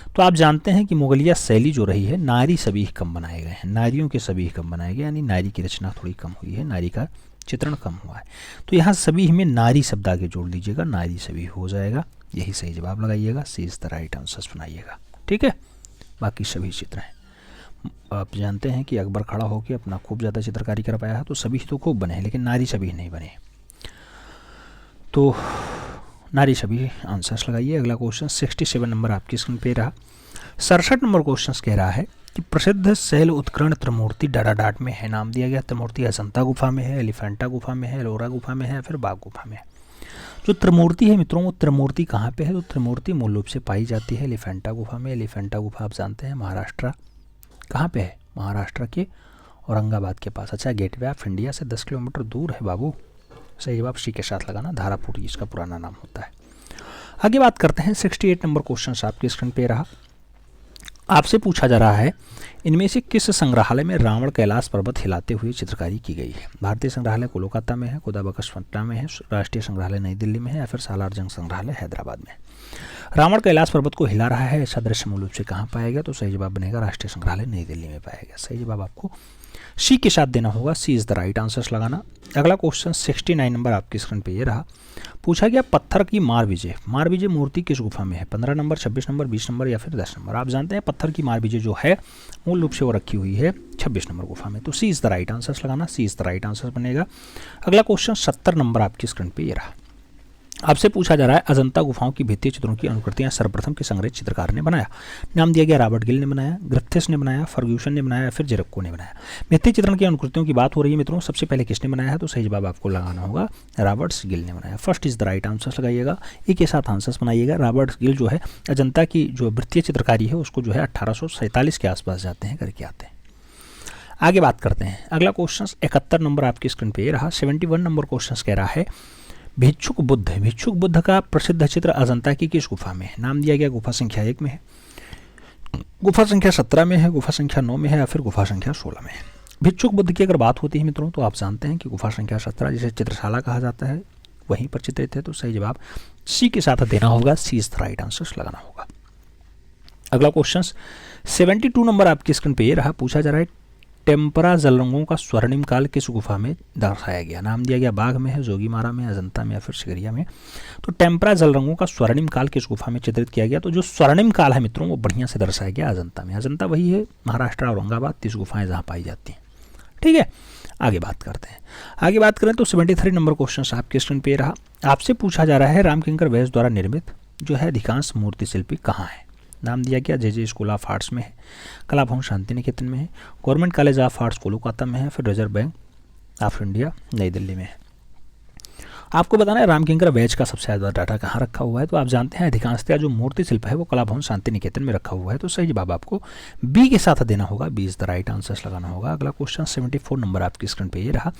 तो आप जानते हैं कि मुगलिया शैली जो रही है नारी सभी कम बनाए गए हैं, नारियों के सभी कम बनाए गए, यानी नारी की रचना थोड़ी कम हुई है, नारी का चित्रण कम हुआ है। तो यहाँ सभी में नारी शब्द आगे जोड़ लीजिएगा, नारी सभी हो जाएगा। यही सही जवाब लगाइएगा, सी इज द राइट आंसर बनाइएगा। ठीक है, बाकी सभी चित्र हैं। आप जानते हैं कि अकबर खड़ा होकर अपना खूब ज़्यादा चित्रकारी कर पाया है, तो सभी तो खूब बने हैं लेकिन नारी सभी नहीं बने। तो नारी सभी आंसर्स लगाइए। अगला क्वेश्चन 67 नंबर आपकी स्क्रीन पे रहा। 67 नंबर क्वेश्चन कह रहा है कि प्रसिद्ध शैल उत्कीर्ण त्रिमूर्ति डाट में है। नाम दिया गया त्रिमूर्ति अजंता गुफा में है, एलिफेंटा गुफा में है, एलोरा गुफा में है, फिर बाघ गुफा में है। जो त्रिमूर्ति है मित्रों, वो त्रिमूर्ति कहाँ पे है? तो त्रिमूर्ति मूल रूप से पाई जाती है एलिफेंटा गुफा में। एलिफेंटा गुफा आप जानते हैं महाराष्ट्र, कहाँ पे है? महाराष्ट्र के औरंगाबाद के पास। अच्छा, गेटवे ऑफ इंडिया से 10 किलोमीटर दूर है बाबू। सही जवाब सी के साथ लगाना, धारापुरी इसका पुराना नाम होता है। आगे बात करते हैं, 68 नंबर क्वेश्चन आपके स्क्रीन पे रहा। आपसे पूछा जा रहा है, इनमें से किस संग्रहालय में रावण कैलाश पर्वत हिलाते हुए चित्रकारी की गई है? भारतीय संग्रहालय कोलकाता में है, खुदाबख्श पटना में है, राष्ट्रीय संग्रहालय नई दिल्ली में है, या फिर सालार जंग संग्रहालय हैदराबाद में। रावण कैलाश पर्वत को हिला रहा है, ऐसा दृश्य मूल रूप से कहाँ पाया गया? तो सही जवाब बनेगा राष्ट्रीय संग्रहालय नई दिल्ली में पाया गया। सही जवाब आपको सी के साथ देना होगा, सी इज द राइट आंसर्स लगाना। अगला क्वेश्चन 69 नंबर आपकी स्क्रीन पे ये रहा। पूछा गया पत्थर की मार विजय मूर्ति किस गुफा में है? 15 नंबर, 26 नंबर, 20 नंबर या फिर 10 नंबर। आप जानते हैं पत्थर की मार विजय जो है मूल रूप से वो रखी हुई है 26 नंबर गुफा में। तो सी इज द राइट आंसर्स लगाना, सी इज द राइट आंसर बनेगा। अगला क्वेश्चन 70 नंबर आपकी स्क्रीन पे ये रहा। आपसे पूछा जा रहा है, अजंता गुफाओं की भित्ति चित्रों की अनुकृतियां सर्वप्रथम किस अंग्रेज चित्रकार ने बनाया? नाम दिया गया रॉबर्ट गिल ने बनाया, ग्रिफिथ्स ने बनाया, फर्ग्यूसन ने बनाया या फिर जेरक्को ने बनाया। भित्ति चित्रण की अनुकृतियों की बात हो रही है मित्रों, सबसे पहले किसने बनाया है? तो सही जवाब आपको लगाना होगा रॉबर्ट गिल ने बनाया। First is the right answer लगाइएगा, एक के साथ आंसर्स बनाइएगा। रॉबर्ट गिल जो है अजंता की जो वृत्तीय चित्रकारी है उसको जो है 1847 के आसपास जाते हैं करके आते हैं। आगे बात करते हैं, अगला क्वेश्चन 71 नंबर आपकी स्क्रीन पे रहा। 71 नंबर क्वेश्चन कह रहा है, भिक्षुक बुद्ध का प्रसिद्ध चित्र अजंता की किस गुफा में है? नाम दिया गया गुफा संख्या 1 में है, गुफा संख्या 17 में है, गुफा संख्या 9 में है या फिर गुफा संख्या 16 में है। भिक्षुक बुद्ध की अगर बात होती है मित्रों तो आप जानते हैं कि गुफा संख्या 17 जिसे चित्रशाला कहा जाता है वहीं पर चित्रित है। तो सही जवाब सी के साथ देना होगा, सी इज द राइट आंसर लगाना होगा। अगला क्वेश्चन 72 नंबर आपकी स्क्रीन पे ये रहा। पूछा जा रहा है, टेम्परा जलरंगों का स्वर्णिम काल किस गुफा में दर्शाया गया? नाम दिया गया बाघ में है, जोगीमारा में, अजंता में या फिर सिगरिया में। तो टेम्परा जलरंगों का स्वर्णिम काल किस गुफा में चित्रित किया गया? तो जो स्वर्णिम काल है मित्रों वो बढ़िया से दर्शाया गया अजंता में। अजंता वही है महाराष्ट्र औरंगाबाद 30 गुफाएं जहाँ पाई जाती हैं। ठीक है, आगे बात करते हैं। आगे बात करें तो 73 नंबर क्वेश्चन आपके स्क्रीन पे रहा। आपसे पूछा जा रहा है, रामकिंकर वैस द्वारा निर्मित जो है अधिकांश मूर्ति शिल्पी कहाँ है? नाम दिया गया जे स्कूल ऑफ आर्ट्स में है, कला भवन शांति निकेतन में है, government college of arts Kolkata में है, फिर रिजर्व बैंक ऑफ इंडिया नई दिल्ली में है। आपको बताना है रामकिंकर वैज का सबसे ज़्यादा डाटा कहाँ रखा हुआ है? तो आप जानते हैं अधिकांशतः जो मूर्ति शिल्प है वो कला भवन शांति निकेतन में रखा हुआ है। तो सही जवाब आपको बी के साथ देना होगा, B is the right answer लगाना होगा। अगला क्वेश्चन 74 नंबर आपकी स्क्रीन पे ये रहा।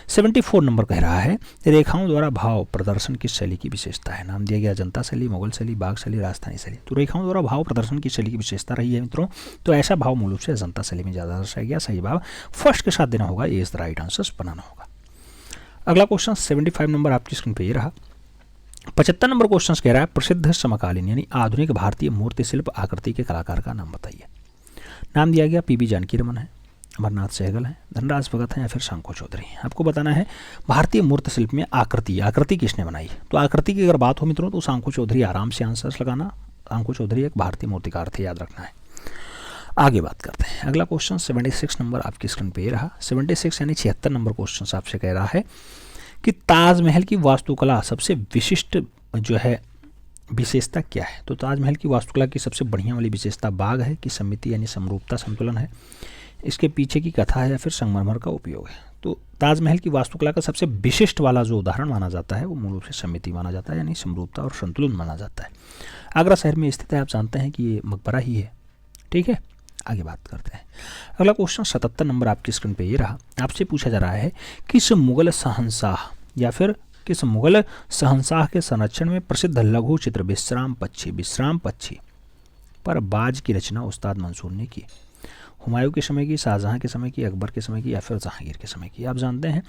74 नंबर कह रहा है, रेखाओं द्वारा भाव प्रदर्शन की शैली की विशेषता है? नाम दिया गया अजंता शैली, मुगल शैली, बाघ शैली, राजस्थानी शैली। तो रेखाओं द्वारा भाव प्रदर्शन की शैली की विशेषता रही है मित्रों, तो ऐसा भाव मूल रूप से अजंता शैली में ज़्यादा दर्शाया गया। सही जवाब फर्स्ट के साथ देना होगा, ए इज द राइट आंसर बनाना होगा। अगला क्वेश्चन 75 नंबर आपकी स्क्रीन पे ये रहा। 75 नंबर क्वेश्चन कह रहा है, प्रसिद्ध समकालीन यानी आधुनिक भारतीय मूर्ति शिल्प आकृति के कलाकार का नाम बताइए। नाम दिया गया पीबी जानकी रमन है, अमरनाथ सहगल है, धनराज भगत है या फिर शंको चौधरी। आपको बताना है भारतीय मूर्ति शिल्प में आकृति किसने बनाई? तो आकृति की अगर बात हो मित्रों तो शंको चौधरी आराम से आंसर्स लगाना। शंको चौधरी एक भारतीय मूर्तिकार थे, याद रखना है। आगे बात करते हैं, अगला क्वेश्चन 76 नंबर आपकी स्क्रीन पे रहा। 76 यानी 76 नंबर क्वेश्चन आपसे कह रहा है कि ताजमहल की वास्तुकला सबसे विशिष्ट जो है विशेषता क्या है? तो ताजमहल की वास्तुकला की सबसे बढ़िया वाली विशेषता बाघ है कि समिति यानी समरूपता संतुलन है, इसके पीछे की कथा है या फिर संगमरमर का उपयोग है। तो ताजमहल की वास्तुकला का सबसे विशिष्ट वाला जो उदाहरण माना जाता है वो मूल रूप से समिति माना जाता है, यानी समरूपता और संतुलन माना जाता है। आगरा शहर में स्थित है, आप जानते हैं कि ये मकबरा ही है। ठीक है, आगे बात करते हैं। अगला क्वेश्चन 77 नंबर आपकी स्क्रीन पे ये रहा। आपसे पूछा जा रहा है, किस मुगल शहंशाह या फिर किस मुगल शहंशाह के संरक्षण में प्रसिद्ध लघु चित्र विश्राम पक्षी पर बाज की रचना उस्ताद मंसूर ने की? हुमायूं के समय की, शाहजहां के समय की, अकबर के समय की या फिर जहांगीर के समय की? आप जानते हैं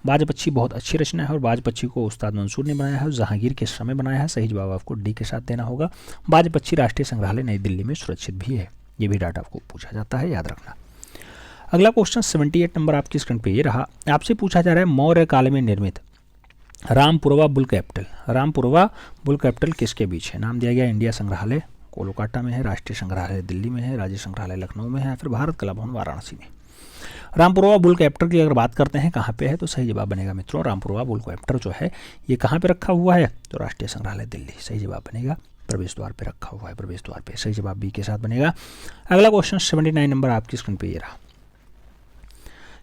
बाज पक्षी बहुत अच्छी रचना है और बाज पक्षी को उस्ताद मंसूर ने बनाया है और जहांगीर के समय बनाया है। सही जवाब आपको डी के साथ देना होगा। बाज पक्षी राष्ट्रीय संग्रहालय नई दिल्ली में सुरक्षित भी है, ये भी डाटा आपको पूछा जाता है, याद रखना। अगला क्वेश्चन 78 नंबर आपकी स्क्रीन पे ये रहा। आपसे पूछा जा रहा है, मौर्य काल में निर्मित रामपुरवा बुल कैपिटल किसके बीच है? नाम दिया गया इंडिया संग्रहालय कोलकाता में है, राष्ट्रीय संग्रहालय दिल्ली में है, राज्य संग्रहालय लखनऊ में है या फिर भारत कला भवन वाराणसी में। रामपुरवा बुल कैपिटल की अगर बात करते हैं कहाँ पे है तो सही जवाब बनेगा मित्रों रामपुरवा बुल कैपिटल जो है ये कहाँ पे रखा हुआ है? तो राष्ट्रीय संग्रहालय दिल्ली। सही जवाब बनेगा प्रवेश द्वार पे रखा हुआ है, प्रवेश द्वार पे। सही जवाब बी के साथ बनेगा। अगला क्वेश्चन 79 नंबर आपकी स्क्रीन पे ये रहा।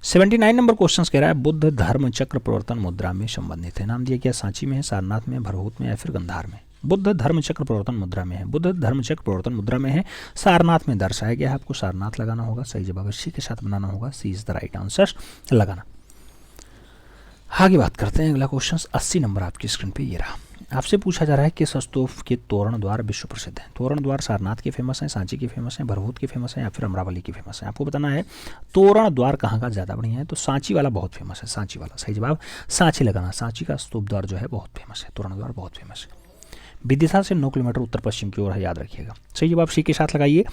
79 नंबर क्वेश्चन कह रहा है बुद्ध धर्म चक्र प्रवर्तन मुद्रा में संबंधित है। नाम दिया गया सांची में है, सारनाथ में, भरभूत में या फिर गंधार में। बुद्ध धर्म चक्र प्रवर्तन मुद्रा में है, बुद्ध धर्म चक्र प्रवर्तन मुद्रा में है, सारनाथ में दर्शाया गया है। आपको सारनाथ लगाना होगा, सही जवाब सी के साथ बनाना होगा, सी इज द राइट आंसर लगाना। आगे बात करते हैं, अगला क्वेश्चन 80 नंबर आपकी स्क्रीन पे ये रहा। आपसे पूछा जा रहा है किस स्तूप के तोरण द्वार विश्व प्रसिद्ध हैं। तोरण द्वार सारनाथ के फेमस हैं, सांची के फेमस हैं, भरभूत के फेमस हैं या फिर अमरावली के फेमस हैं। आपको बताना है तोरण द्वार कहाँ का ज़्यादा बढ़िया है। तो सांची वाला बहुत फेमस है, सांची वाला, सही जवाब सांची लगाना। सांची का स्तूप द्वार जो है बहुत फेमस है, तोरण द्वार बहुत फेमस है। विदिशा से 9 किलोमीटर उत्तर पश्चिम की ओर है, याद रखिएगा। सही जवाब सी के साथ लगाइए।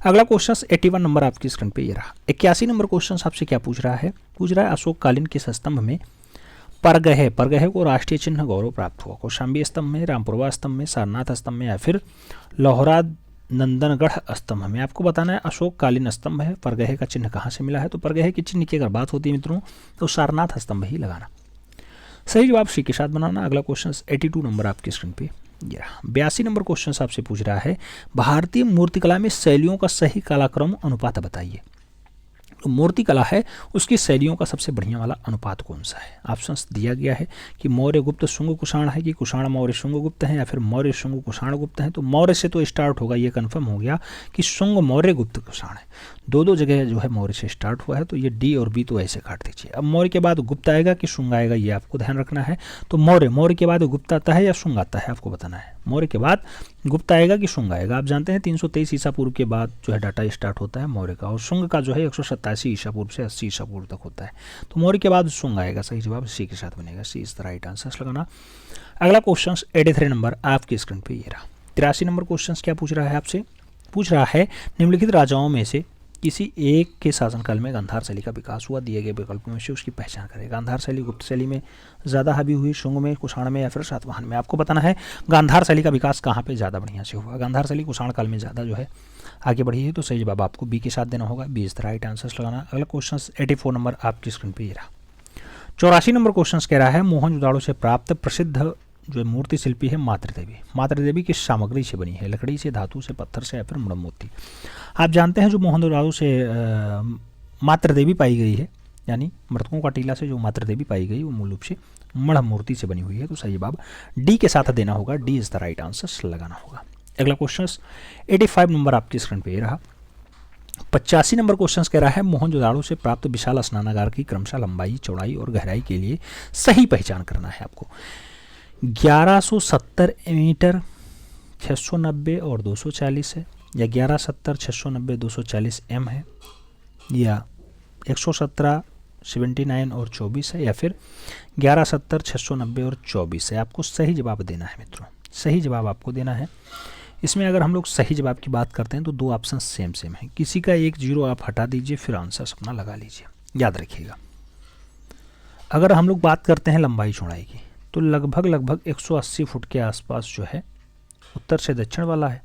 अगला क्वेश्चन 81 नंबर आपकी स्क्रीन पे ये रहा। 81 नंबर क्वेश्चन आपसे क्या पूछ रहा है? पूछ रहा है अशोक कालीन किस स्तंभ में परगहे को राष्ट्रीय चिन्ह गौरव प्राप्त हुआ। कौशाम्बी स्तंभ में, रामपुरवा स्तंभ में, सारनाथ स्तंभ में या फिर लोहरा नंदनगढ़ स्तंभ में। आपको बताना है अशोक कालीन स्तंभ है, परगहे का चिन्ह कहाँ से मिला है। तो परगहे के चिन्ह की अगर बात होती है मित्रों तो सारनाथ स्तंभ ही लगाना। सही जवाब सी के साथ बनाना। अगला क्वेश्चन 82 नंबर आपकी स्क्रीन पे ये रहा। 82 नंबर क्वेश्चन आपसे पूछ रहा है भारतीय मूर्तिकला में शैलियों का सही कालक्रम अनुपात बताइए। मूर्तिकला है उसकी शैलियों का सबसे बढ़िया वाला अनुपात कौन सा है। ऑप्शंस दिया गया है कि मौर्य गुप्त शुंग कुषाण है, कि कुषाण मौर्य शुंग गुप्त है या फिर मौर्य शुंग कुषाण गुप्त है। तो मौर्य से तो स्टार्ट होगा, ये कंफर्म हो गया कि शुंग मौर्य गुप्त कुषाण है। दो जगह जो है मौर्य से स्टार्ट हुआ है, तो ये डी और बी तो ऐसे काट दीजिए। अब मौर्य के बाद गुप्त आएगा कि शुंग आएगा, ये आपको ध्यान रखना है। तो मौर्य के बाद गुप्त आता है या शुंग आता है, आपको बताना है। मौर्य के बाद गुप्त आएगा कि शुंग आएगा। आप जानते हैं 323 ईसा पूर्व के बाद जो है डाटा स्टार्ट होता है मौर्य का, और शुंग का जो है 187 ईसा पूर्व से 80 ईसा पूर्व तक होता है। तो मौर्य के बाद शुंग आएगा, सही जवाब सी के साथ बनेगा, सी इज द राइट आंसर लगाना। अगला क्वेश्चन 83 नंबर आपकी स्क्रीन पे ये रहा। 83 नंबर क्वेश्चन क्या पूछ रहा है आपसे? पूछ रहा है निम्नलिखित राजाओं में से किसी एक के शासनकाल में गांधार शैली का विकास हुआ। दिए गए विकल्पों में से उसकी पहचान करें। गांधार शैली गुप्त शैली में ज़्यादा हावी हुई, शुंग में, कुषाण में या फिर सातवाहन में। आपको बताना है गांधार शैली का विकास कहाँ पे ज़्यादा बढ़िया से हुआ। गांधार शैली कुषाण काल में ज़्यादा जो है आगे बढ़ी है, तो सही जवाब आपको बी के साथ देना होगा, B is the right answer लगाना। अगला क्वेश्चन 84 नंबर आपकी स्क्रीन पर ये रहा। 84 नंबर क्वेश्चन कह रहा है मोहनजोदाड़ो से प्राप्त प्रसिद्ध जो मूर्ति शिल्पी है मातृदेवी। मातृदेवी किस सामग्री से बनी है? लकड़ी से, धातु से, पत्थर से या फिर मृग मोती। आप जानते हैं जो मोहनजोदाड़ो से मातृदेवी पाई गई है, यानी मृतकों का टीला से जो मातृदेवी पाई गई वो मूल रूप से मृग मूर्ति से बनी हुई है। तो सही जवाब डी के साथ देना होगा, D is the right answer लगाना होगा। अगला क्वेश्चन 85 नंबर आपकी स्क्रीन पे रहा। 85 नंबर क्वेश्चन कह रहा है मोहनजोदाड़ो से प्राप्त विशाल स्नानागार की क्रमशः लंबाई, चौड़ाई और गहराई के लिए सही पहचान करना है आपको। 1170 मीटर, 690 और 240 है, या 1170, 690, 240 एम है, या 117, 79 और 24 है, या फिर 1170, 690 और 24 है। आपको सही जवाब देना है मित्रों, सही जवाब आपको देना है। इसमें अगर हम लोग सही जवाब की बात करते हैं तो दो ऑप्शन सेम है, किसी का एक जीरो आप हटा दीजिए, फिर आंसर अपना लगा लीजिए, याद रखिएगा। अगर हम लोग बात करते हैं लंबाई चौड़ाई की तो लगभग 180 फुट के आसपास जो है उत्तर से दक्षिण वाला है।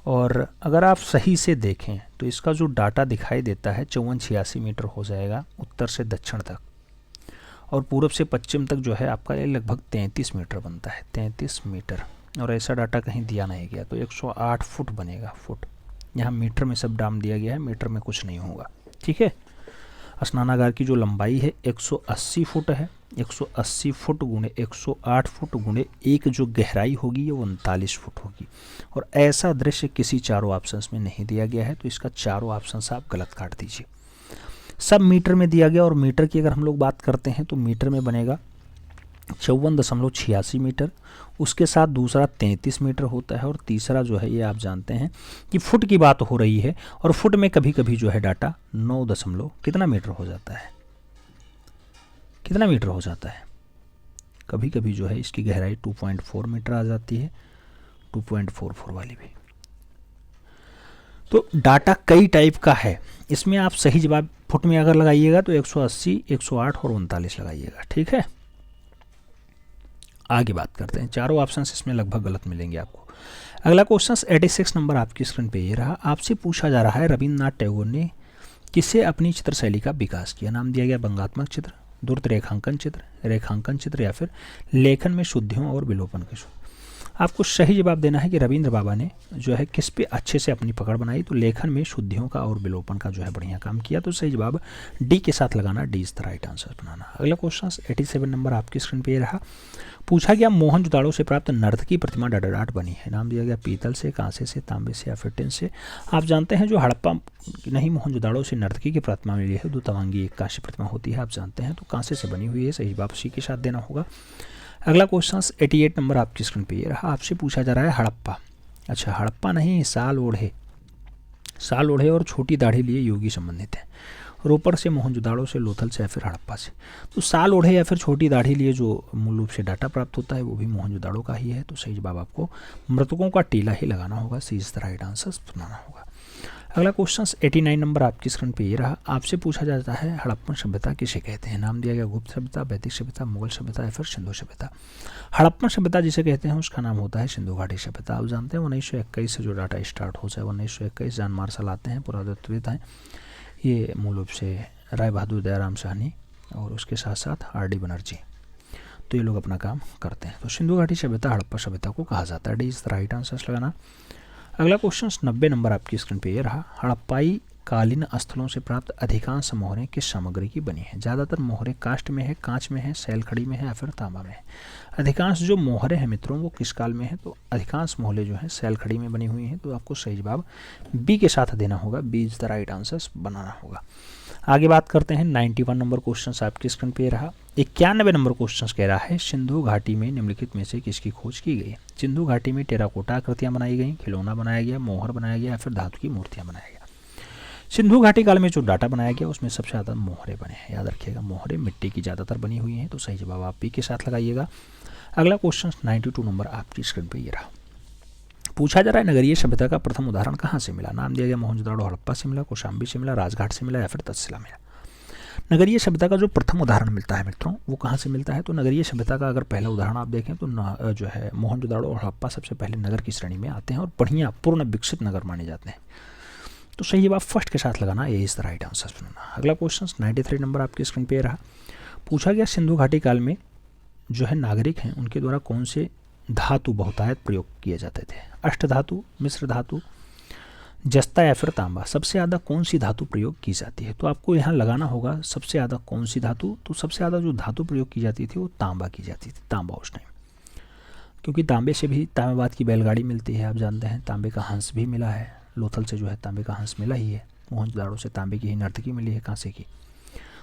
और अगर आप सही से देखें तो इसका जो डाटा दिखाई देता है 54-86 मीटर हो जाएगा उत्तर से दक्षिण तक, और पूर्व से पश्चिम तक जो है आपका ये लगभग 33 मीटर बनता है, 33 मीटर। और ऐसा डाटा कहीं दिया नहीं गया, तो 108 फुट बनेगा। फुट यहाँ मीटर में सब डाम दिया गया है, मीटर में कुछ नहीं होगा, ठीक है। स्नानागार की जो लंबाई है 180 फुट है, 180 फुट गुणे 108 फुट गुणे एक जो गहराई होगी ये 39 फुट होगी। और ऐसा दृश्य किसी चारों ऑप्शंस में नहीं दिया गया है, तो इसका चारों ऑप्शंस आप गलत काट दीजिए। सब मीटर में दिया गया, और मीटर की अगर हम लोग बात करते हैं तो मीटर में बनेगा 54.86 मीटर, उसके साथ दूसरा 33 मीटर होता है, और तीसरा जो है ये आप जानते हैं कि फुट की बात हो रही है, और फुट में कभी कभी जो है डाटा 9 कितना मीटर हो जाता है, कितना मीटर हो जाता है, कभी कभी जो है इसकी गहराई 2.4 मीटर आ जाती है, 2.44 वाली भी। तो डाटा कई टाइप का है, इसमें आप सही जवाब फुट में अगर लगाइएगा तो 180, 108 और 39 लगाइएगा, ठीक है। आगे बात करते हैं, चारों ऑप्शन इसमें लगभग गलत मिलेंगे आपको। अगला क्वेश्चन 86 नंबर आपकी स्क्रीन पे ये रहा। आपसे पूछा जा रहा है रविन्द्रनाथ टैगोर ने किससे अपनी चित्र शैली का विकास किया। नाम दिया गया व्यंग्यात्मक चित्र, द्रुत रेखांकन चित्र, रेखांकन चित्र या फिर लेखन में शुद्धियों और विलोपन के। आपको सही जवाब देना है कि रविंद्र बाबा ने जो है किस पे अच्छे से अपनी पकड़ बनाई, तो लेखन में शुद्धियों का और विलोपन का जो है बढ़िया काम किया। तो सही जवाब डी के साथ लगाना, D is the right answer बनाना। अगला क्वेश्चन 87 नंबर आपकी स्क्रीन पे ये रहा। पूछा गया मोहनजोदाड़ो से प्राप्त नर्तकी प्रतिमा डट बनी है। नाम दिया गया पीतल से, कांसे से, तांबे से या फिर टिन से। आप जानते हैं जो हड़प्पा नहीं मोहनजोदाड़ो से नर्तकी की प्रतिमा मिली है, दो तवांगी एक कांस्य प्रतिमा होती है, आप जानते हैं, तो कांसे से बनी हुई है। सही जवाब सी के साथ देना होगा। अगला क्वेश्चन 88 नंबर आपकी स्क्रीन पे ये रहा। आपसे पूछा जा रहा है हड़प्पा, अच्छा हड़प्पा नहीं, साल ओढ़े और छोटी दाढ़ी लिए योगी संबंधित है। रोपड़ से, मोहनजोदाड़ो से, लोथल से या फिर हड़प्पा से। तो साल ओढ़े या फिर छोटी दाढ़ी लिए जो मूल रूप से डाटा प्राप्त होता है वो भी मोहनजोदाड़ो का ही है। तो सही जवाब आपको मृतकों का टीला ही लगाना होगा, सी इज द राइट आंसर बनाना होगा। अगला क्वेश्चन 89 नंबर आपकी स्क्रीन पे ये रहा। आपसे पूछा जाता है हड़प्पन सभ्यता किसे कहते हैं। नाम दिया गया गुप्त सभ्यता, वैदिक सभ्यता, मुगल सभ्यता या फिर सिंधु सभ्यता। हड़प्पन सभ्यता जिसे कहते हैं उसका नाम होता है सिंधु घाटी सभ्यता। आप जानते हैं 1921 से जो डाटा स्टार्ट हो जाए, 1921 जॉन मार्शल आते हैं, पुरातत्वविद हैं, ये मूल रूप से राय बहादुर दयाराम साहनी और उसके साथ साथ आर.डी. बनर्जी, तो ये लोग अपना काम करते हैं। तो सिंधु घाटी सभ्यता हड़प्पा सभ्यता को कहा जाता है, D is the right answer लगाना। अगला क्वेश्चन 90 नंबर आपकी स्क्रीन पे ये रहा। हड़प्पाई कालीन स्थलों से प्राप्त अधिकांश मोहरें किस सामग्री की बनी है। ज़्यादातर मोहरें कास्ट में है, कांच में है, सैलखड़ी में है या फिर तांबा में है। अधिकांश जो मोहरें हैं मित्रों वो किस काल में है, तो अधिकांश मोहरें जो हैं सैलखड़ी में बनी हुई हैं। तो आपको सही जवाब बी के साथ देना होगा, B is the right answer बनाना होगा। आगे बात करते हैं 91 नंबर क्वेश्चन आपकी स्क्रीन पे रहा। 91 नंबर क्वेश्चन कह रहा है सिंधु घाटी में निम्नलिखित में से किसकी खोज की गई। सिंधु घाटी में टेराकोटा आकृतियां बनाई गई, खिलौना बनाया गया, मोहर बनाया गया या फिर धातु की मूर्तियां बनाया गया। सिंधु घाटी काल में जो डाटा बनाया गया उसमें सबसे ज़्यादा मोहरे बने हैं, याद रखिएगा मोहरे मिट्टी की ज़्यादातर बनी हुई हैं। तो सही जवाब आप बी के साथ लगाइएगा। अगला क्वेश्चन 92 नंबर आपकी स्क्रीन पे ये रहा। पूछा जा रहा है नगरीय सभ्यता का प्रथम उदाहरण कहाँ से मिला। नाम दिया गया मोहनजोदाड़ो हड़प्पा से मिला, कौशाम्बी से मिला, राजघाट से मिला या फिर तक्षशिला मिला। नगरीय सभ्यता का जो प्रथम उदाहरण मिलता है मित्रों वो कहाँ से मिलता है, तो नगरीय सभ्यता का अगर पहला उदाहरण आप देखें तो जो है मोहनजोदाड़ो और हड़प्पा सबसे पहले नगर की श्रेणी में आते हैं और बढ़िया पूर्ण विकसित नगर माने जाते हैं। तो सही जवाब फर्स्ट के साथ लगाना, ये इज द राइट आंसर चुनना। अगला क्वेश्चन 93 नंबर आपकी स्क्रीन पे रहा। पूछा गया सिंधु घाटी काल में जो है नागरिक हैं उनके द्वारा कौन से धातु बहुतायत प्रयोग किए जाते थे। अष्ट धातु, मिश्र धातु, जस्ता या फिर तांबा। सबसे ज़्यादा कौन सी धातु प्रयोग की जाती है, तो आपको यहाँ लगाना होगा सबसे ज़्यादा कौन सी धातु। तो सबसे ज़्यादा जो धातु प्रयोग की जाती थी वो तांबा की जाती थी, तांबा उस टाइम, क्योंकि तांबे से भी तांबाबाद की बैलगाड़ी मिलती है, आप जानते हैं। तांबे का हंस भी मिला है, लोथल से जो है तांबे का हंस मिला ही है, मोहनजोदाड़ो से तांबे की ही नर्तकी मिली है, कांसे की।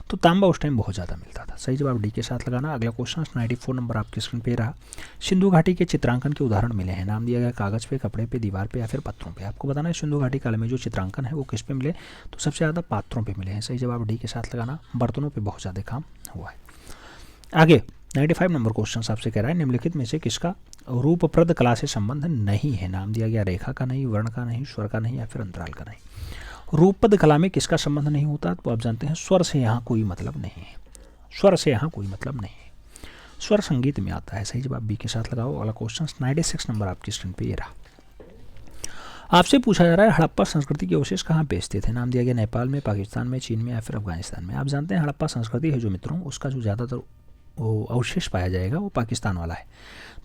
तो तांबा उस टाइम बहुत ज़्यादा मिलता था। सही जवाब डी के साथ लगाना। अगला क्वेश्चन 94 नंबर आपकी स्क्रीन पे रहा। सिंधु घाटी के चित्रांकन के उदाहरण मिले हैं। नाम दिया गया कागज़ पे, कपड़े पे, दीवार पे या फिर पत्थरों पे। आपको बताना है सिंधु घाटी काल में जो चित्रांकन है वो किस पे मिले, तो सबसे ज़्यादा पात्रों पे मिले हैं। सही जवाब डी के साथ लगाना। बर्तनों पर बहुत ज़्यादा काम हुआ है। आगे 95 नंबर क्वेश्चन आपसे कह रहा है निम्नलिखित में से किसका रूपप्रद कला से संबंध नहीं है। नाम दिया गया रेखा का नहीं, वर्ण का नहीं, स्वर का नहीं या फिर अंतराल का नहीं। रूपपद कला में किसका संबंध नहीं होता, तो आप जानते हैं स्वर से यहाँ कोई मतलब नहीं है, स्वर से यहाँ कोई मतलब नहीं है, स्वर संगीत में आता है। सही जवाब बी के साथ लगाओ। अगला क्वेश्चन 96 नंबर आपकी स्क्रीन पे ये रहा। आपसे पूछा जा रहा है हड़प्पा संस्कृति के अवशेष कहाँ पे स्थित है। नाम दिया गया नेपाल में, पाकिस्तान में, चीन में या फिर अफगानिस्तान में। आप जानते हैं हड़प्पा संस्कृति है जो मित्रों उसका जो ज़्यादातर वो अवशेष पाया जाएगा वो पाकिस्तान वाला है।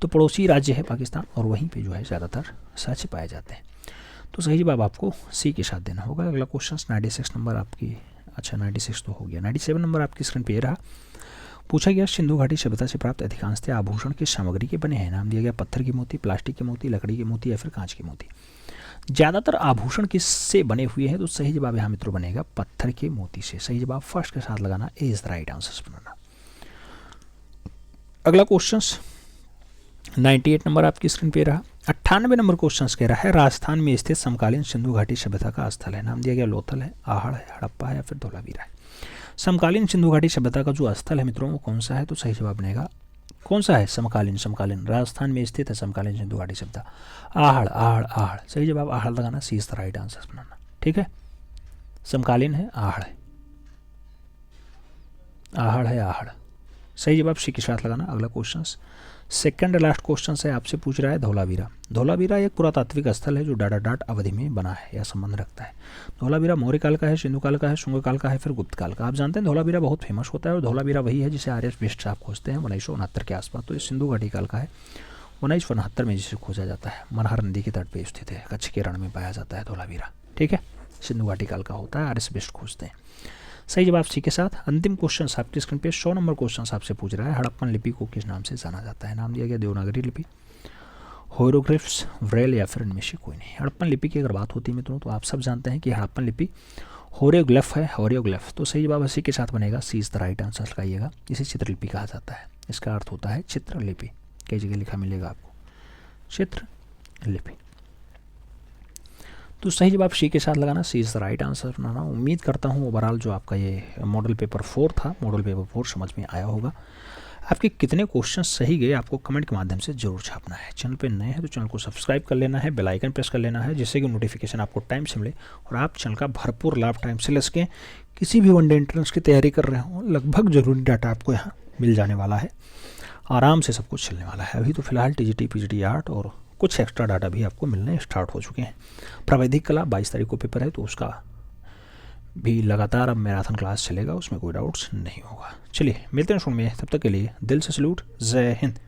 तो पड़ोसी राज्य है पाकिस्तान और वहीं पे जो है ज़्यादातर साक्ष्य पाए जाते हैं। तो सही जवाब आपको सी के साथ देना होगा। अगला क्वेश्चन 96 नंबर आपकी, अच्छा 96 तो हो गया, 97 नंबर आपकी स्क्रीन पे रहा। पूछा गया सिंधु घाटी सभ्यता से प्राप्त अधिकांशतः आभूषण किस सामग्री के बने हैं। नाम दिया गया पत्थर की मोती, प्लास्टिक की मोती, लकड़ी की मोती या फिर कांच की मोती। ज़्यादातर आभूषण किससे बने हुए हैं, तो सही जवाब यहाँ मित्रों बनेगा पत्थर के मोती से। सही जवाब फर्स्ट के साथ लगाना, ए इज द राइट आंसर बनाना। अगला क्वेश्चन 98 नंबर आपकी स्क्रीन पे रहा। 98 नंबर क्वेश्चन कह रहा है राजस्थान में स्थित समकालीन सिंधु घाटी सभ्यता का स्थल है। नाम दिया गया लोथल है, आहड़ है, हड़प्पा है या फिर धोलावीरा है। समकालीन सिंधु घाटी सभ्यता का जो स्थल है मित्रों वो कौन सा है, तो सही जवाब बनेगा कौन सा है, समकालीन। समकालीन राजस्थान में स्थित है समकालीन सिंधु घाटी सभ्यता, आहड़ आहड़ आहड़। सही जवाब आहड़ लगाना, सी इज द राइट आंसर बनाना। ठीक है, समकालीन है, आहड़ है, आहड़ है, आहड़। सही जवाब सी के साथ लगाना। अगला क्वेश्चन सेकंड लास्ट क्वेश्चन है, आपसे पूछ रहा है धौलावीरा। धौलावीरा एक पुरातात्विक स्थल है जो डाटाडाट अवधि में बना है या संबंध रखता है। धौलावीरा मौर्य काल का है, सिंधु काल का है, शुंग काल का है, फिर गुप्त काल का। आप जानते हैं धौलावीरा बहुत फेमस होता है और धौलावीरा वही है जिसे आर्यभट्ट साहब खोजते हैं 1969 के आसपास। तो ये सिंधु घाटी काल का है 1969 में जिसे खोजा जाता है। मनहर नदी के तट पर स्थित है। कच्छ के रण में पाया जाता है धोलावीरा। ठीक है, सिंधु घाटी काल का होता है। आर्यस बेस्ट खोजते हैं। सही जवाब सी के साथ। अंतिम क्वेश्चन आपके स्क्रीन पे 100 नंबर क्वेश्चन आपसे पूछ रहा है, हड़प्पन लिपि को किस नाम से जाना जाता है? नाम दिया गया देवनागरी लिपि, होयरोग्लिफ्स, ब्रेल या फिर इनमें से कोई नहीं। हड़प्पन लिपि की अगर बात होती है मित्रों तो आप सब जानते हैं कि हड़प्पन लिपि होरियोग्लिफ है, होरियोग्लिफ। तो सही जवाब इसी के साथ बनेगा, सी इज द राइट आंसर लगाइएगा। इसे चित्रलिपि कहा जाता है। इसका अर्थ होता है चित्रलिपि। कई जगह लिखा मिलेगा आपको चित्रलिपि। तो सही जवाब सी के साथ लगाना, सी इज़ द राइट आंसर ना। उम्मीद करता हूँ ओवरऑल जो आपका ये मॉडल पेपर 4 था, मॉडल पेपर 4 समझ में आया होगा। आपके कितने क्वेश्चन सही गए आपको कमेंट के माध्यम से जरूर छापना है। चैनल पे नए हैं तो चैनल को सब्सक्राइब कर लेना है, बेल आइकन प्रेस कर लेना है, जिससे कि नोटिफिकेशन आपको टाइम से मिले और आप चैनल का भरपूर लाभ टाइम से ले सकें। किसी भी वनडे एंट्रेंस की तैयारी कर रहे हो, लगभग जरूरी डाटा आपको यहाँ मिल जाने वाला है। आराम से सब कुछ चलने वाला है। अभी तो फिलहाल टीजीटी, पीजीटी 8 और कुछ एक्स्ट्रा डाटा भी आपको मिलने स्टार्ट हो चुके हैं। प्रावैधिक कला 22 तारीख को पेपर है, तो उसका भी लगातार अब मैराथन क्लास चलेगा, उसमें कोई डाउट्स नहीं होगा। चलिए मिलते हैं शुरू में, तब तक के लिए दिल से सैल्यूट, जय हिंद।